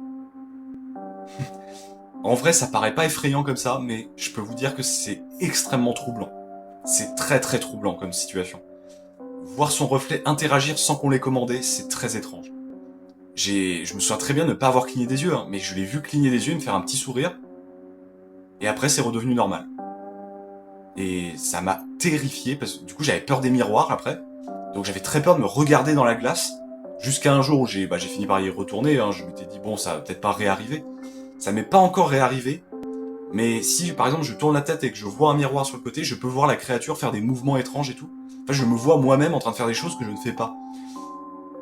En vrai, ça paraît pas effrayant comme ça, mais je peux vous dire que c'est extrêmement troublant. C'est très très troublant comme situation. voir son reflet interagir sans qu'on l'ait commandé, c'est très étrange. Je me souviens très bien de ne pas avoir cligné des yeux, hein, mais je l'ai vu cligner des yeux, me faire un petit sourire, et après c'est redevenu normal. Et ça m'a terrifié, parce que du coup j'avais peur des miroirs après, donc j'avais très peur de me regarder dans la glace, jusqu'à un jour où j'ai fini par y retourner, hein, je m'étais dit bon ça va peut-être pas réarriver. Ça m'est pas encore réarrivé, mais si par exemple je tourne la tête et que je vois un miroir sur le côté, je peux voir la créature faire des mouvements étranges et tout. Enfin je me vois moi-même en train de faire des choses que je ne fais pas.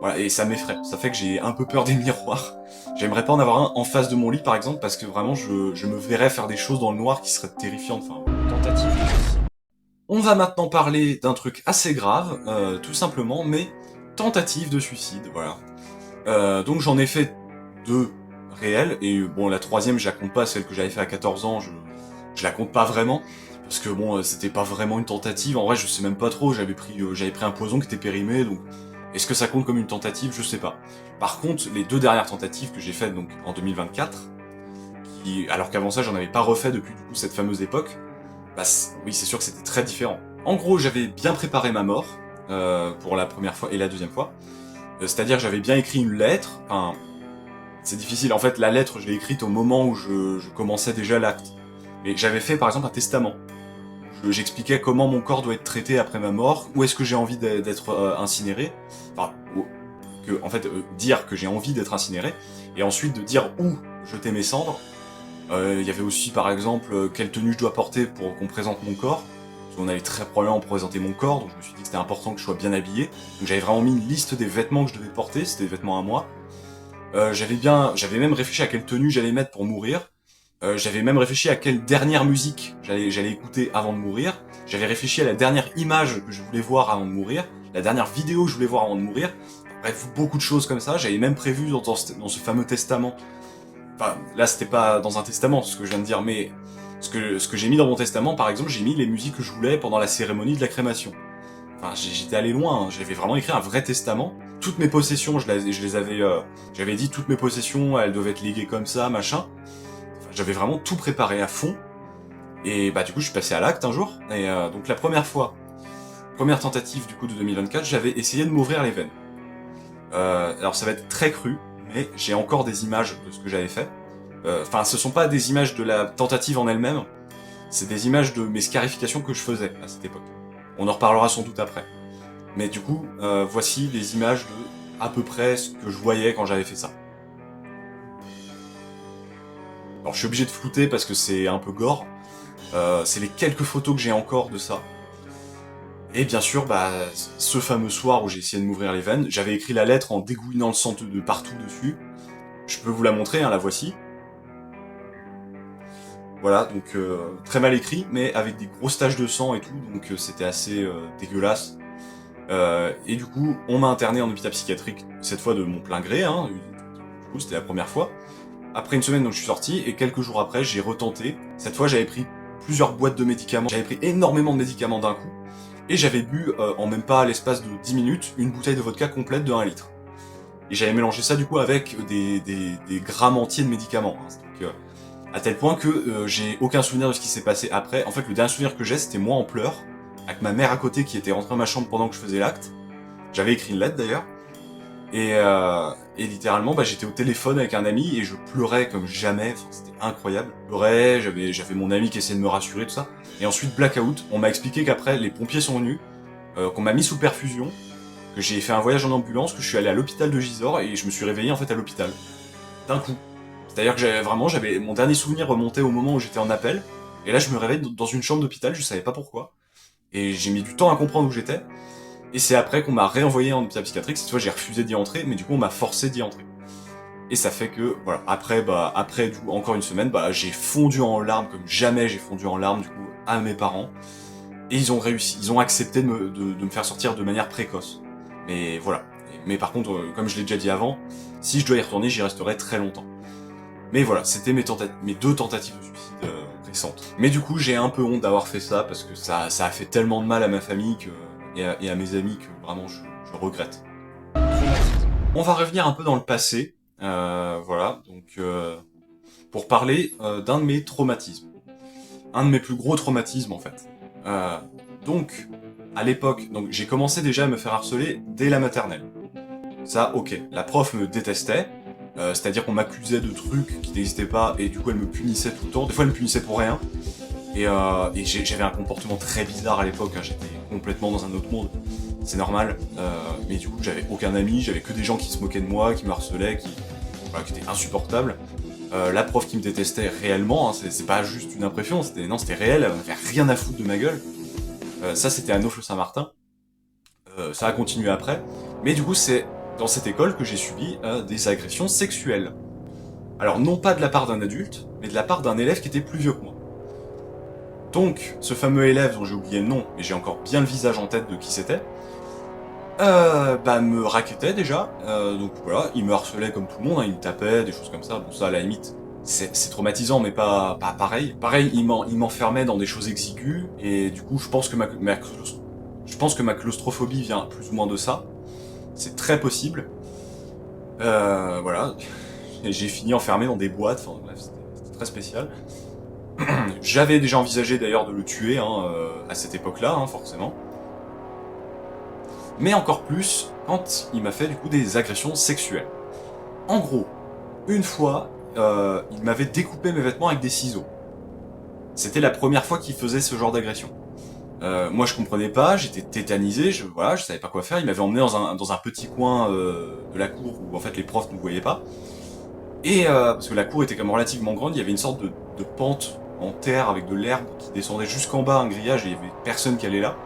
Voilà, et ça m'effraie, ça fait que j'ai un peu peur des miroirs. J'aimerais pas en avoir un en face de mon lit par exemple, parce que vraiment je me verrais faire des choses dans le noir qui seraient terrifiantes, enfin tentative de suicide. On va maintenant parler d'un truc assez grave, tout simplement, mais tentative de suicide, voilà. Donc j'en ai fait 2 réelles, et bon la troisième je la compte pas, celle que j'avais fait à 14 ans, je la compte pas vraiment, parce que bon c'était pas vraiment une tentative, en vrai je sais même pas trop, j'avais pris un poison qui était périmé, donc est-ce que ça compte comme une tentative, je sais pas. Par contre les 2 dernières tentatives que j'ai faites donc en 2024, alors qu'avant ça j'en avais pas refait depuis du coup cette fameuse époque, bah oui c'est sûr que c'était très différent. En gros j'avais bien préparé ma mort, pour la première fois et la deuxième fois, c'est-à-dire j'avais bien écrit une lettre, enfin c'est difficile, en fait la lettre je l'ai écrite au moment où je commençais déjà l'acte. Mais j'avais fait par exemple un testament. J'expliquais comment mon corps doit être traité après ma mort, où est-ce que j'ai envie d'être incinéré, enfin, dire que j'ai envie d'être incinéré, et ensuite de dire où jeter mes cendres. Il y avait aussi par exemple quelle tenue je dois porter pour qu'on présente mon corps, parce qu'on allait très probablement présenter mon corps, donc je me suis dit que c'était important que je sois bien habillé, donc j'avais vraiment mis une liste des vêtements que je devais porter, c'était des vêtements à moi. J'avais même réfléchi à quelle tenue j'allais mettre pour mourir. J'avais même réfléchi à quelle dernière musique j'allais écouter avant de mourir. J'avais réfléchi à la dernière image que je voulais voir avant de mourir, la dernière vidéo que je voulais voir avant de mourir. Bref, beaucoup de choses comme ça. J'avais même prévu dans ce fameux testament. Enfin, là, c'était pas dans un testament, ce que je viens de dire, mais ce que j'ai mis dans mon testament, par exemple, j'ai mis les musiques que je voulais pendant la cérémonie de la crémation. Enfin, j'étais allé loin, hein. J'avais vraiment écrit un vrai testament. Toutes mes possessions, je les avais... j'avais dit toutes mes possessions, elles devaient être léguées comme ça, machin. Enfin, j'avais vraiment tout préparé à fond. Et bah du coup, je suis passé à l'acte un jour. Et donc la première tentative du coup de 2024, j'avais essayé de m'ouvrir les veines. Alors ça va être très cru, mais j'ai encore des images de ce que j'avais fait. Enfin, ce sont pas des images de la tentative en elle-même, c'est des images de mes scarifications que je faisais à cette époque. On en reparlera sans doute après. Mais du coup, voici les images de à peu près ce que je voyais quand j'avais fait ça. Alors je suis obligé de flouter parce que c'est un peu gore. C'est les quelques photos que j'ai encore de ça. Et bien sûr, bah, ce fameux soir où j'ai essayé de m'ouvrir les veines, j'avais écrit la lettre en dégoulinant le sang de partout dessus. Je peux vous la montrer, hein, la voici. Voilà, donc très mal écrit, mais avec des grosses taches de sang et tout, donc c'était assez dégueulasse. Et du coup, on m'a interné en hôpital psychiatrique, cette fois de mon plein gré, hein, du coup c'était la première fois. Après une semaine, donc je suis sorti, et quelques jours après, j'ai retenté. Cette fois, j'avais pris plusieurs boîtes de médicaments, j'avais pris énormément de médicaments d'un coup, et j'avais bu, en même pas l'espace de 10 minutes, une bouteille de vodka complète de 1 litre. Et j'avais mélangé ça du coup avec des grammes entiers de médicaments. Hein. Donc, à tel point que j'ai aucun souvenir de ce qui s'est passé après. En fait, le dernier souvenir que j'ai, c'était moi en pleurs, avec ma mère à côté qui était rentrée dans ma chambre pendant que je faisais l'acte. J'avais écrit une lettre d'ailleurs. Et littéralement, bah, j'étais au téléphone avec un ami et je pleurais comme jamais. Enfin, c'était incroyable. Je pleurais, j'avais mon ami qui essayait de me rassurer, tout ça. Et ensuite, blackout. On m'a expliqué qu'après, les pompiers sont venus, qu'on m'a mis sous perfusion, que j'ai fait un voyage en ambulance, que je suis allé à l'hôpital de Gisors et je me suis réveillé en fait à l'hôpital. D'un coup. C'est-à-dire que j'avais mon dernier souvenir remontait au moment où j'étais en appel, et là je me réveille dans une chambre d'hôpital, je savais pas pourquoi, et j'ai mis du temps à comprendre où j'étais, et c'est après qu'on m'a réenvoyé en hôpital psychiatrique, cette fois j'ai refusé d'y entrer, mais du coup on m'a forcé d'y entrer. Et ça fait que, voilà, après du coup, encore une semaine, bah j'ai fondu en larmes comme jamais j'ai fondu en larmes du coup à mes parents, et ils ont réussi, ils ont accepté de me faire sortir de manière précoce. Mais voilà. Mais par contre, comme je l'ai déjà dit avant, si je dois y retourner, j'y resterai très longtemps. Mais voilà, c'était mes 2 tentatives de suicide récentes. Mais du coup, j'ai un peu honte d'avoir fait ça, parce que ça a fait tellement de mal à ma famille et à mes amis que vraiment je regrette. On va revenir un peu dans le passé, voilà, donc pour parler d'un de mes traumatismes. Un de mes plus gros traumatismes en fait. Donc, à l'époque, donc j'ai commencé déjà à me faire harceler dès la maternelle. Ça, ok. La prof me détestait, c'est-à-dire qu'on m'accusait de trucs qui n'existaient pas, et du coup elle me punissait tout le temps. Des fois elle me punissait pour rien. Et j'avais un comportement très bizarre à l'époque, hein. J'étais complètement dans un autre monde. C'est normal. Mais du coup j'avais aucun ami, j'avais que des gens qui se moquaient de moi, qui me harcelaient, voilà, qui étaient insupportables. La prof qui me détestait réellement, hein, c'est pas juste une impression, c'était réel, elle avait rien à foutre de ma gueule. Ça c'était à Naufle-Saint-Martin. Ça a continué après. Mais du coup c'est dans cette école que j'ai subi des agressions sexuelles. Alors non pas de la part d'un adulte, mais de la part d'un élève qui était plus vieux que moi. Donc, ce fameux élève dont j'ai oublié le nom, mais j'ai encore bien le visage en tête de qui c'était, me rackettait déjà, donc voilà, il me harcelait comme tout le monde, hein, il me tapait, des choses comme ça, bon ça à la limite, c'est traumatisant, mais pas pareil. Pareil, il m'enfermait dans des choses exiguës, et du coup je pense que ma claustrophobie vient plus ou moins de ça, c'est très possible, voilà, et j'ai fini enfermé dans des boîtes, enfin bref, c'était très spécial. J'avais déjà envisagé d'ailleurs de le tuer à cette époque-là, hein, forcément. Mais encore plus quand il m'a fait du coup des agressions sexuelles. En gros, une fois, il m'avait découpé mes vêtements avec des ciseaux. C'était la première fois qu'il faisait ce genre d'agression. Moi je comprenais pas, j'étais tétanisé, je savais pas quoi faire. Il m'avait emmené dans un petit coin de la cour où en fait les profs ne voyaient pas. Et parce que la cour était quand même relativement grande, il y avait une sorte de pente en terre avec de l'herbe qui descendait jusqu'en bas, un grillage, et il y avait personne qui allait là.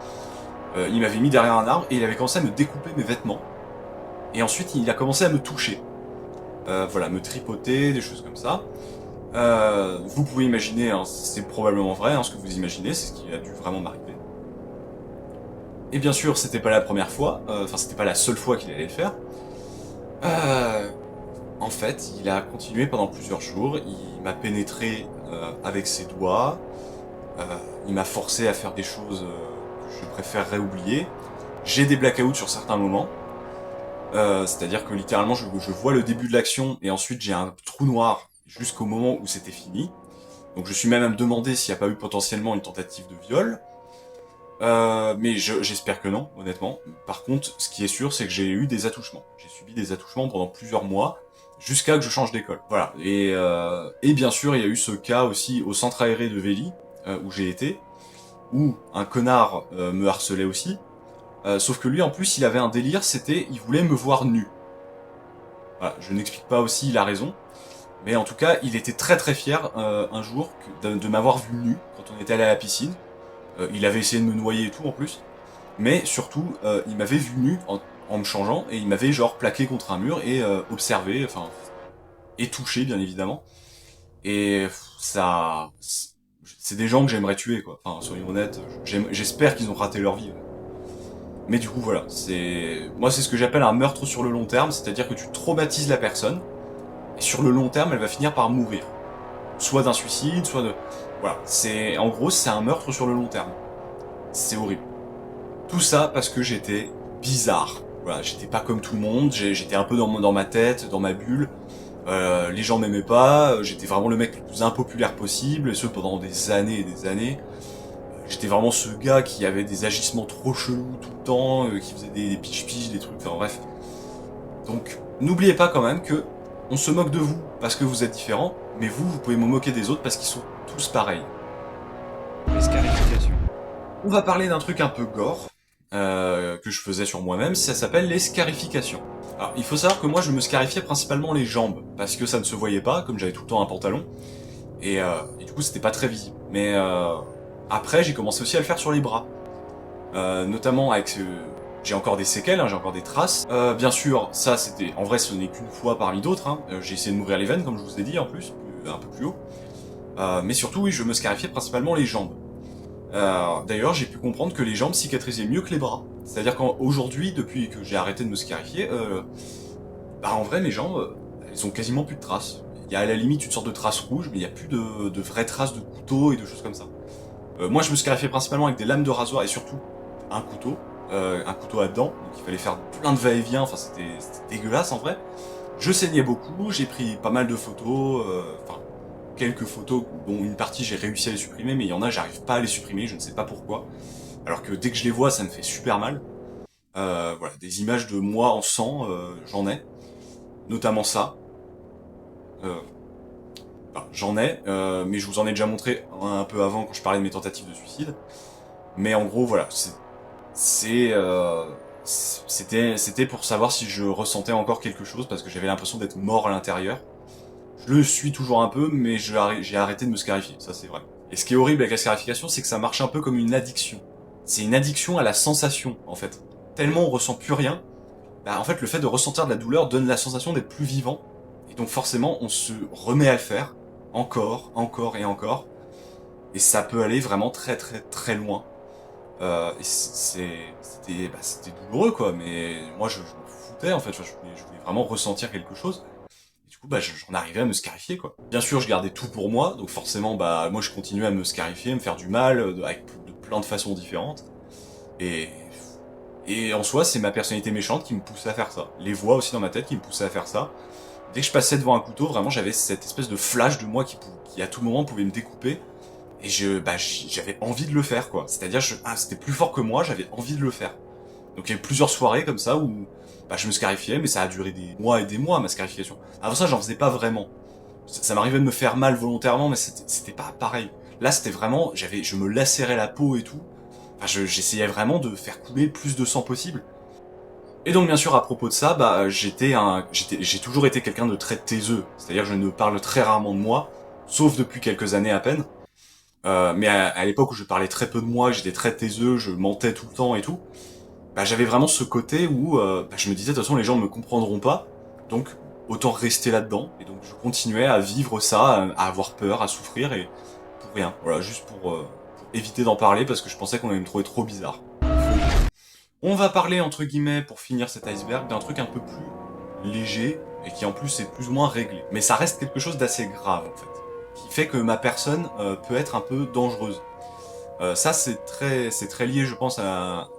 Il m'avait mis derrière un arbre et il avait commencé à me découper mes vêtements. Et ensuite il a commencé à me toucher. Voilà, me tripoter, des choses comme ça. Vous pouvez imaginer, hein, c'est probablement vrai, hein, ce que vous imaginez, c'est ce qui a dû vraiment m'arriver. Et bien sûr, c'était pas la première fois, enfin c'était pas la seule fois qu'il allait le faire. En fait, il a continué pendant plusieurs jours, il m'a pénétré avec ses doigts, il m'a forcé à faire des choses que je préférerais oublier. J'ai des blackouts sur certains moments, c'est-à-dire que littéralement je vois le début de l'action et ensuite j'ai un trou noir jusqu'au moment où c'était fini. Donc je suis même à me demander s'il n'y a pas eu potentiellement une tentative de viol. Mais j'espère que non, honnêtement. Par contre, ce qui est sûr, c'est que j'ai eu des attouchements. J'ai subi des attouchements pendant plusieurs mois, jusqu'à que je change d'école. Voilà. Et bien sûr, il y a eu ce cas aussi au centre aéré de Vély, où j'ai été, où un connard me harcelait aussi. Sauf que lui, en plus, il avait un délire, il voulait me voir nu. Voilà, je n'explique pas aussi la raison. Mais en tout cas, il était très très fier un jour de m'avoir vu nu quand on était allé à la piscine. Il avait essayé de me noyer et tout en plus. Mais surtout, il m'avait vu nu en me changeant et il m'avait genre plaqué contre un mur et observé, enfin, et touché bien évidemment. Et ça, c'est des gens que j'aimerais tuer quoi. Enfin, soyons honnêtes, j'espère qu'ils ont raté leur vie. Mais du coup voilà, moi c'est ce que j'appelle un meurtre sur le long terme, c'est-à-dire que tu traumatises la personne et sur le long terme elle va finir par mourir, soit d'un suicide, soit de, voilà, en gros c'est un meurtre sur le long terme. C'est horrible. Tout ça parce que j'étais bizarre. Voilà, j'étais pas comme tout le monde, j'étais un peu dans ma tête, dans ma bulle. Les gens m'aimaient pas, j'étais vraiment le mec le plus impopulaire possible, et ce pendant des années et des années. J'étais vraiment ce gars qui avait des agissements trop chelous tout le temps, qui faisait des pitch-pitch, des trucs, enfin bref. Donc, n'oubliez pas quand même que on se moque de vous parce que vous êtes différents, mais vous pouvez me moquer des autres parce qu'ils sont tous pareils. Les scarifications. On va parler d'un truc un peu gore, que je faisais sur moi-même, ça s'appelle les scarifications. Alors, il faut savoir que moi, je me scarifiais principalement les jambes, parce que ça ne se voyait pas, comme j'avais tout le temps un pantalon, et du coup, c'était pas très visible. Mais après, j'ai commencé aussi à le faire sur les bras, notamment avec... j'ai encore des séquelles, hein, j'ai encore des traces. Bien sûr, ça, c'était... En vrai, ce n'est qu'une fois parmi d'autres, hein. J'ai essayé de m'ouvrir les veines, comme je vous ai dit, en plus, un peu plus haut. Mais surtout, oui, je me scarifiais principalement les jambes. D'ailleurs, j'ai pu comprendre que les jambes cicatrisaient mieux que les bras. C'est-à-dire qu'aujourd'hui, depuis que j'ai arrêté de me scarifier, en vrai, mes jambes, elles ont quasiment plus de traces. Il y a à la limite une sorte de traces rouges, mais il n'y a plus de vraies traces de couteau et de choses comme ça. Moi, je me scarifiais principalement avec des lames de rasoir et surtout un couteau à dents, donc il fallait faire plein de va-et-vient, enfin c'était dégueulasse en vrai. Je saignais beaucoup, j'ai pris pas mal de photos, quelques photos dont une partie j'ai réussi à les supprimer, mais il y en a j'arrive pas à les supprimer, je ne sais pas pourquoi. alors que dès que je les vois, ça me fait super mal. Voilà, des images de moi en sang, j'en ai, notamment ça. Euh, enfin, j'en ai, mais je vous en ai déjà montré un peu avant quand je parlais de mes tentatives de suicide. Mais en gros, voilà, c'était pour savoir si je ressentais encore quelque chose, parce que j'avais l'impression d'être mort à l'intérieur. Je le suis toujours un peu, mais j'ai arrêté de me scarifier, ça c'est vrai. Et ce qui est horrible avec la scarification, c'est que ça marche un peu comme une addiction. C'est une addiction à la sensation, en fait. Tellement on ressent plus rien, bah en fait le fait de ressentir de la douleur donne la sensation d'être plus vivant. Et donc forcément, on se remet à le faire, encore, encore et encore. Et ça peut aller vraiment très très très loin. Et c'était douloureux quoi, mais moi je m'en foutais en fait, je voulais vraiment ressentir quelque chose. Et du coup bah j'en arrivais à me scarifier quoi. Bien sûr je gardais tout pour moi, donc forcément bah moi je continuais à me scarifier, me faire du mal, avec de plein de façons différentes. Et, et en soi c'est ma personnalité méchante qui me poussait à faire ça. Les voix aussi dans ma tête qui me poussaient à faire ça. Dès que je passais devant un couteau, vraiment j'avais cette espèce de flash de moi qui à tout moment pouvait me découper. Et j'avais envie de le faire, quoi. C'est-à-dire, c'était plus fort que moi, j'avais envie de le faire. Donc il y a eu plusieurs soirées comme ça où bah, je me scarifiais, mais ça a duré des mois et des mois, ma scarification. Avant ça, j'en faisais pas vraiment. Ça m'arrivait de me faire mal volontairement, mais c'était pas pareil. Là, c'était vraiment, je me lacérais la peau et tout. Enfin, j'essayais vraiment de faire couler le plus de sang possible. Et donc, bien sûr, à propos de ça, bah, j'ai toujours été quelqu'un de très taiseux. C'est-à-dire, je ne parle très rarement de moi, sauf depuis quelques années à peine. Mais à l'époque où je parlais très peu de moi, j'étais très taiseux, je mentais tout le temps et tout, bah j'avais vraiment ce côté où bah, je me disais de toute façon les gens ne me comprendront pas, donc autant rester là-dedans. Et donc je continuais à vivre ça, à avoir peur, à souffrir et pour rien. Voilà, juste pour éviter d'en parler parce que je pensais qu'on allait me trouver trop bizarre. On va parler entre guillemets pour finir cet iceberg d'un truc un peu plus léger et qui en plus est plus ou moins réglé. Mais ça reste quelque chose d'assez grave en fait, qui fait que ma personne peut être un peu dangereuse. Ça c'est très lié je pense à...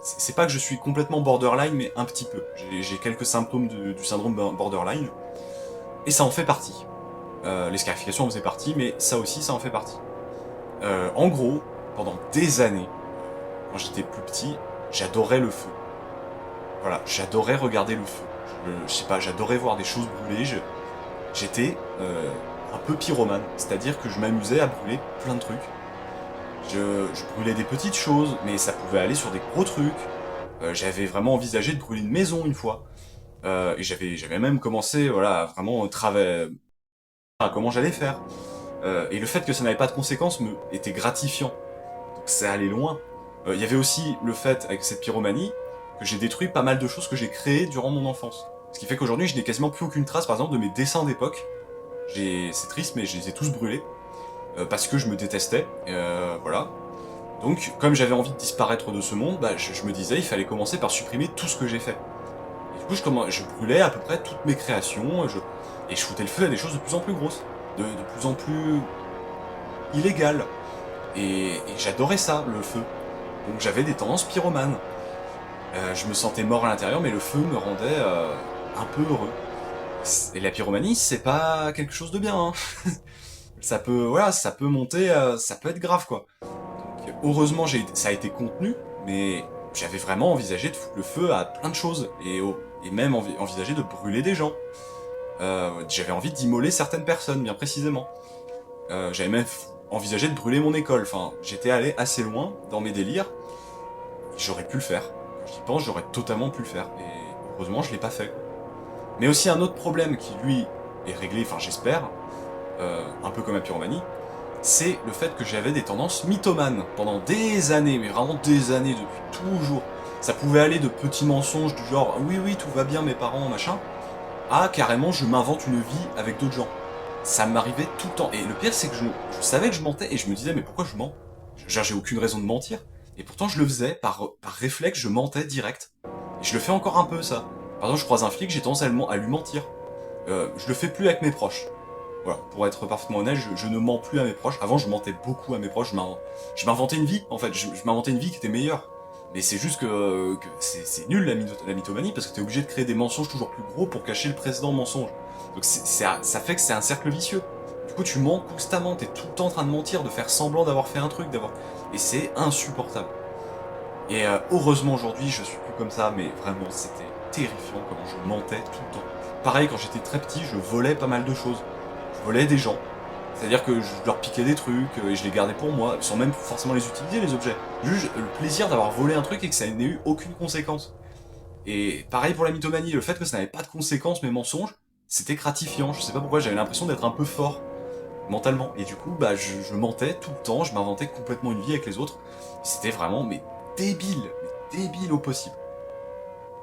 C'est pas que je suis complètement borderline mais un petit peu. J'ai quelques symptômes du syndrome borderline et ça en fait partie. Les scarifications en faisaient partie mais ça aussi ça en fait partie. En gros, pendant des années, quand j'étais plus petit, j'adorais le feu. Voilà, j'adorais regarder le feu. Je sais pas, j'adorais voir des choses brûler. J'étais un peu pyromane, c'est-à-dire que je m'amusais à brûler plein de trucs. Je brûlais des petites choses, mais ça pouvait aller sur des gros trucs. J'avais vraiment envisagé de brûler une maison une fois. Et j'avais même commencé, voilà, à vraiment travailler à comment j'allais faire. Et le fait que ça n'avait pas de conséquences était gratifiant. Donc ça allait loin. Il y avait aussi le fait, avec cette pyromanie, que j'ai détruit pas mal de choses que j'ai créées durant mon enfance. Ce qui fait qu'aujourd'hui, je n'ai quasiment plus aucune trace, par exemple, de mes dessins d'époque. C'est triste, mais je les ai tous brûlés. Parce que je me détestais. Voilà. Donc, comme j'avais envie de disparaître de ce monde, bah, je me disais, il fallait commencer par supprimer tout ce que j'ai fait. Et du coup, je brûlais à peu près toutes mes créations, et je foutais le feu à des choses de plus en plus grosses, de plus en plus illégales. Et j'adorais ça, le feu. Donc j'avais des tendances pyromanes. Je me sentais mort à l'intérieur, mais le feu me rendait un peu heureux. Et la pyromanie, c'est pas quelque chose de bien. Hein. Ça peut, voilà, ça peut monter, ça peut être grave quoi. Donc, heureusement, ça a été contenu, mais j'avais vraiment envisagé de foutre le feu à plein de choses et même envisagé de brûler des gens. J'avais envie d'immoler certaines personnes, bien précisément. J'avais même envisagé de brûler mon école. Enfin, j'étais allé assez loin dans mes délires. J'aurais pu le faire. Quand j'y pense, j'aurais totalement pu le faire. Et heureusement, je l'ai pas fait. Mais aussi un autre problème qui, lui, est réglé, enfin j'espère, un peu comme la pyromanie, c'est le fait que j'avais des tendances mythomanes pendant des années, mais vraiment des années, depuis toujours. Ça pouvait aller de petits mensonges du genre « oui, oui, tout va bien, mes parents, machin », à carrément je m'invente une vie avec d'autres gens. Ça m'arrivait tout le temps. Et le pire, c'est que je savais que je mentais et je me disais « mais pourquoi je mens ?» Genre, j'ai aucune raison de mentir. Et pourtant, je le faisais, par réflexe, je mentais direct. Et je le fais encore un peu, ça. Par exemple, je croise un flic, j'ai tendance à lui mentir. Je le fais plus avec mes proches. Voilà, pour être parfaitement honnête, je ne mens plus à mes proches. Avant, je mentais beaucoup à mes proches. Je m'inventais une vie, en fait. Je m'inventais une vie qui était meilleure. Mais c'est juste que c'est nul la mythomanie parce que t'es obligé de créer des mensonges toujours plus gros pour cacher le précédent mensonge. Donc ça fait que c'est un cercle vicieux. Du coup, tu mens constamment. T'es tout le temps en train de mentir, de faire semblant d'avoir fait un truc, et c'est insupportable. Et heureusement aujourd'hui je suis plus comme ça, mais vraiment c'était terrifiant comment je mentais tout le temps. Pareil, quand j'étais très petit, je volais pas mal de choses. Je volais des gens. C'est-à-dire que je leur piquais des trucs et je les gardais pour moi, sans même forcément les utiliser les objets. Juste le plaisir d'avoir volé un truc et que ça n'ait eu aucune conséquence. Et pareil pour la mythomanie, le fait que ça n'avait pas de conséquences mes mensonges, c'était gratifiant. Je sais pas pourquoi, j'avais l'impression d'être un peu fort mentalement. Et du coup, bah je mentais tout le temps, je m'inventais complètement une vie avec les autres. C'était vraiment mais débile au possible.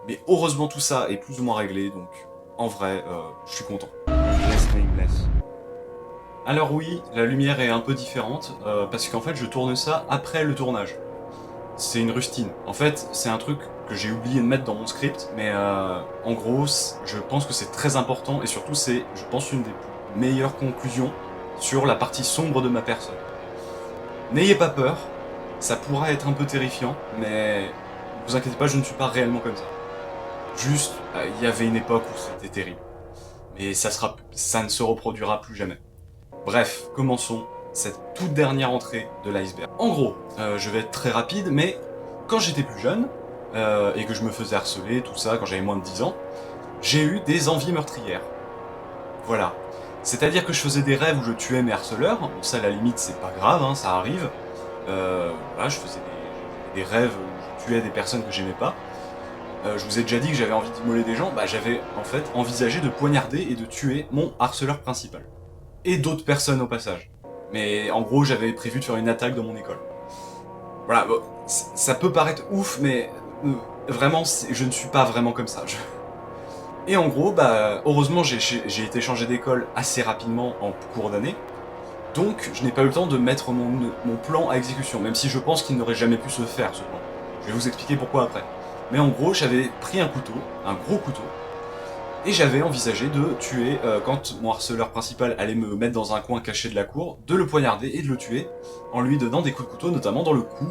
Mais heureusement tout ça est plus ou moins réglé, donc en vrai, je suis content. Nameless. Alors oui, la lumière est un peu différente, parce qu'en fait je tourne ça après le tournage. C'est une rustine. En fait, c'est un truc que j'ai oublié de mettre dans mon script, mais en gros, je pense que c'est très important, et surtout c'est, je pense, une des meilleures conclusions sur la partie sombre de ma personne. N'ayez pas peur, ça pourra être un peu terrifiant, mais ne vous inquiétez pas, je ne suis pas réellement comme ça. Juste, il y avait une époque où c'était terrible. Mais ça ne se reproduira plus jamais. Bref, commençons cette toute dernière entrée de l'iceberg. En gros, je vais être très rapide, mais quand j'étais plus jeune, et que je me faisais harceler, tout ça, quand j'avais moins de 10 ans, j'ai eu des envies meurtrières. Voilà. C'est-à-dire que je faisais des rêves où je tuais mes harceleurs, bon, ça à la limite c'est pas grave, hein, ça arrive. Voilà, je faisais des rêves où je tuais des personnes que j'aimais pas. Je vous ai déjà dit que j'avais envie d'immoler des gens, bah j'avais en fait envisagé de poignarder et de tuer mon harceleur principal. Et d'autres personnes au passage. Mais en gros, j'avais prévu de faire une attaque dans mon école. Voilà, bon, ça peut paraître ouf, mais vraiment, je ne suis pas vraiment comme ça. Et en gros, bah, heureusement, j'ai été changé d'école assez rapidement en cours d'année. Donc, je n'ai pas eu le temps de mettre mon plan à exécution, même si je pense qu'il n'aurait jamais pu se faire, ce plan. Je vais vous expliquer pourquoi après. Mais en gros, j'avais pris un couteau, un gros couteau, et j'avais envisagé de tuer, quand mon harceleur principal allait me mettre dans un coin caché de la cour, de le poignarder et de le tuer, en lui donnant des coups de couteau, notamment dans le cou,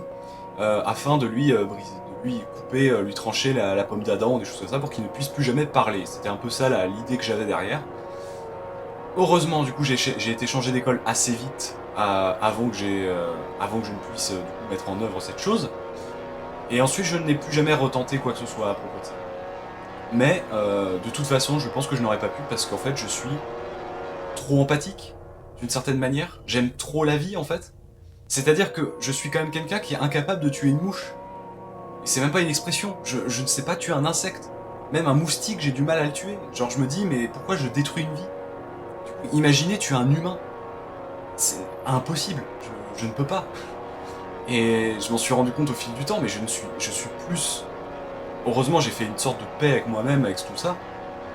afin de lui briser, de lui couper, lui trancher la pomme d'Adam, des choses comme ça, pour qu'il ne puisse plus jamais parler. C'était un peu ça l'idée que j'avais derrière. Heureusement, du coup, j'ai été changé d'école assez vite, avant que je ne puisse du coup mettre en œuvre cette chose. Et ensuite, je n'ai plus jamais retenté quoi que ce soit à propos de ça. Mais de toute façon, je pense que je n'aurais pas pu parce qu'en fait, je suis trop empathique, d'une certaine manière. J'aime trop la vie, en fait. C'est-à-dire que je suis quand même quelqu'un qui est incapable de tuer une mouche. Et c'est même pas une expression. Je ne sais pas tuer un insecte. Même un moustique, j'ai du mal à le tuer. Genre, je me dis, mais pourquoi je détruis une vie? Imaginez tuer un humain. C'est impossible. Je ne peux pas. Et je m'en suis rendu compte au fil du temps, mais je suis plus. Heureusement, j'ai fait une sorte de paix avec moi-même, avec tout ça.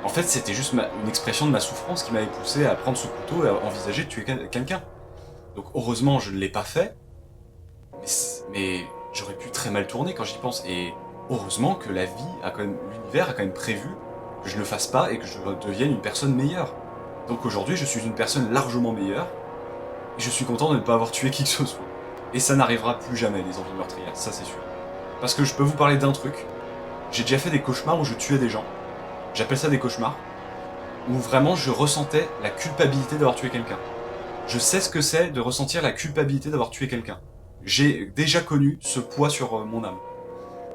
En fait, c'était juste une expression de ma souffrance qui m'avait poussé à prendre ce couteau et à envisager de tuer quelqu'un. Donc heureusement, je ne l'ai pas fait, mais j'aurais pu très mal tourner quand j'y pense. Et heureusement que la vie a quand même, l'univers a quand même prévu que je ne le fasse pas et que je devienne une personne meilleure. Donc aujourd'hui, je suis une personne largement meilleure et je suis content de ne pas avoir tué qui que ce soit. Et ça n'arrivera plus jamais, les envies meurtrières, ça c'est sûr. Parce que je peux vous parler d'un truc. J'ai déjà fait des cauchemars où je tuais des gens. J'appelle ça des cauchemars. Où vraiment je ressentais la culpabilité d'avoir tué quelqu'un. Je sais ce que c'est de ressentir la culpabilité d'avoir tué quelqu'un. J'ai déjà connu ce poids sur mon âme.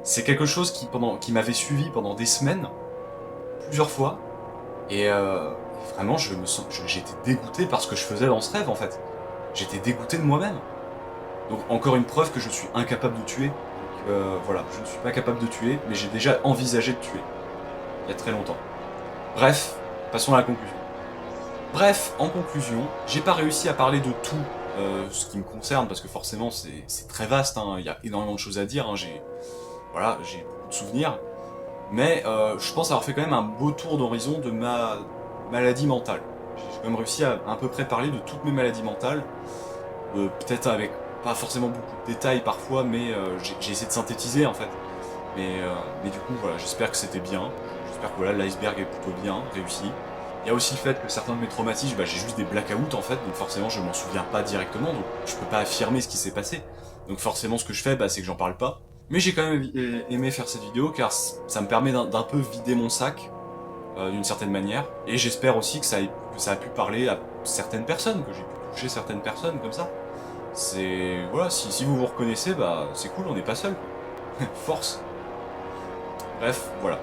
C'est quelque chose qui m'avait suivi pendant des semaines, plusieurs fois, et vraiment j'étais dégoûté par ce que je faisais dans ce rêve en fait. J'étais dégoûté de moi-même. Donc encore une preuve que je suis incapable de tuer. Donc voilà, je ne suis pas capable de tuer, mais j'ai déjà envisagé de tuer. Il y a très longtemps. Bref, passons à la conclusion. Bref, en conclusion, j'ai pas réussi à parler de tout ce qui me concerne, parce que forcément c'est très vaste, hein, il y a énormément de choses à dire, hein, j'ai beaucoup de souvenirs, mais je pense avoir fait quand même un beau tour d'horizon de ma maladie mentale. J'ai quand même réussi à peu près parler de toutes mes maladies mentales, peut-être avec pas forcément beaucoup de détails parfois, mais j'ai essayé de synthétiser en fait. Mais du coup, voilà, j'espère que c'était bien. J'espère que voilà, l'iceberg est plutôt bien réussi. Il y a aussi le fait que certains de mes traumatismes, bah, j'ai juste des blackouts en fait, donc forcément je m'en souviens pas directement, donc je peux pas affirmer ce qui s'est passé. Donc forcément ce que je fais, bah, c'est que j'en parle pas. Mais j'ai quand même aimé faire cette vidéo car ça me permet d'un peu vider mon sac, d'une certaine manière. Et j'espère aussi que ça a pu parler à certaines personnes, que j'ai pu toucher certaines personnes comme ça. C'est... Voilà, si vous vous reconnaissez, bah c'est cool, on n'est pas seul. Force. Bref, voilà.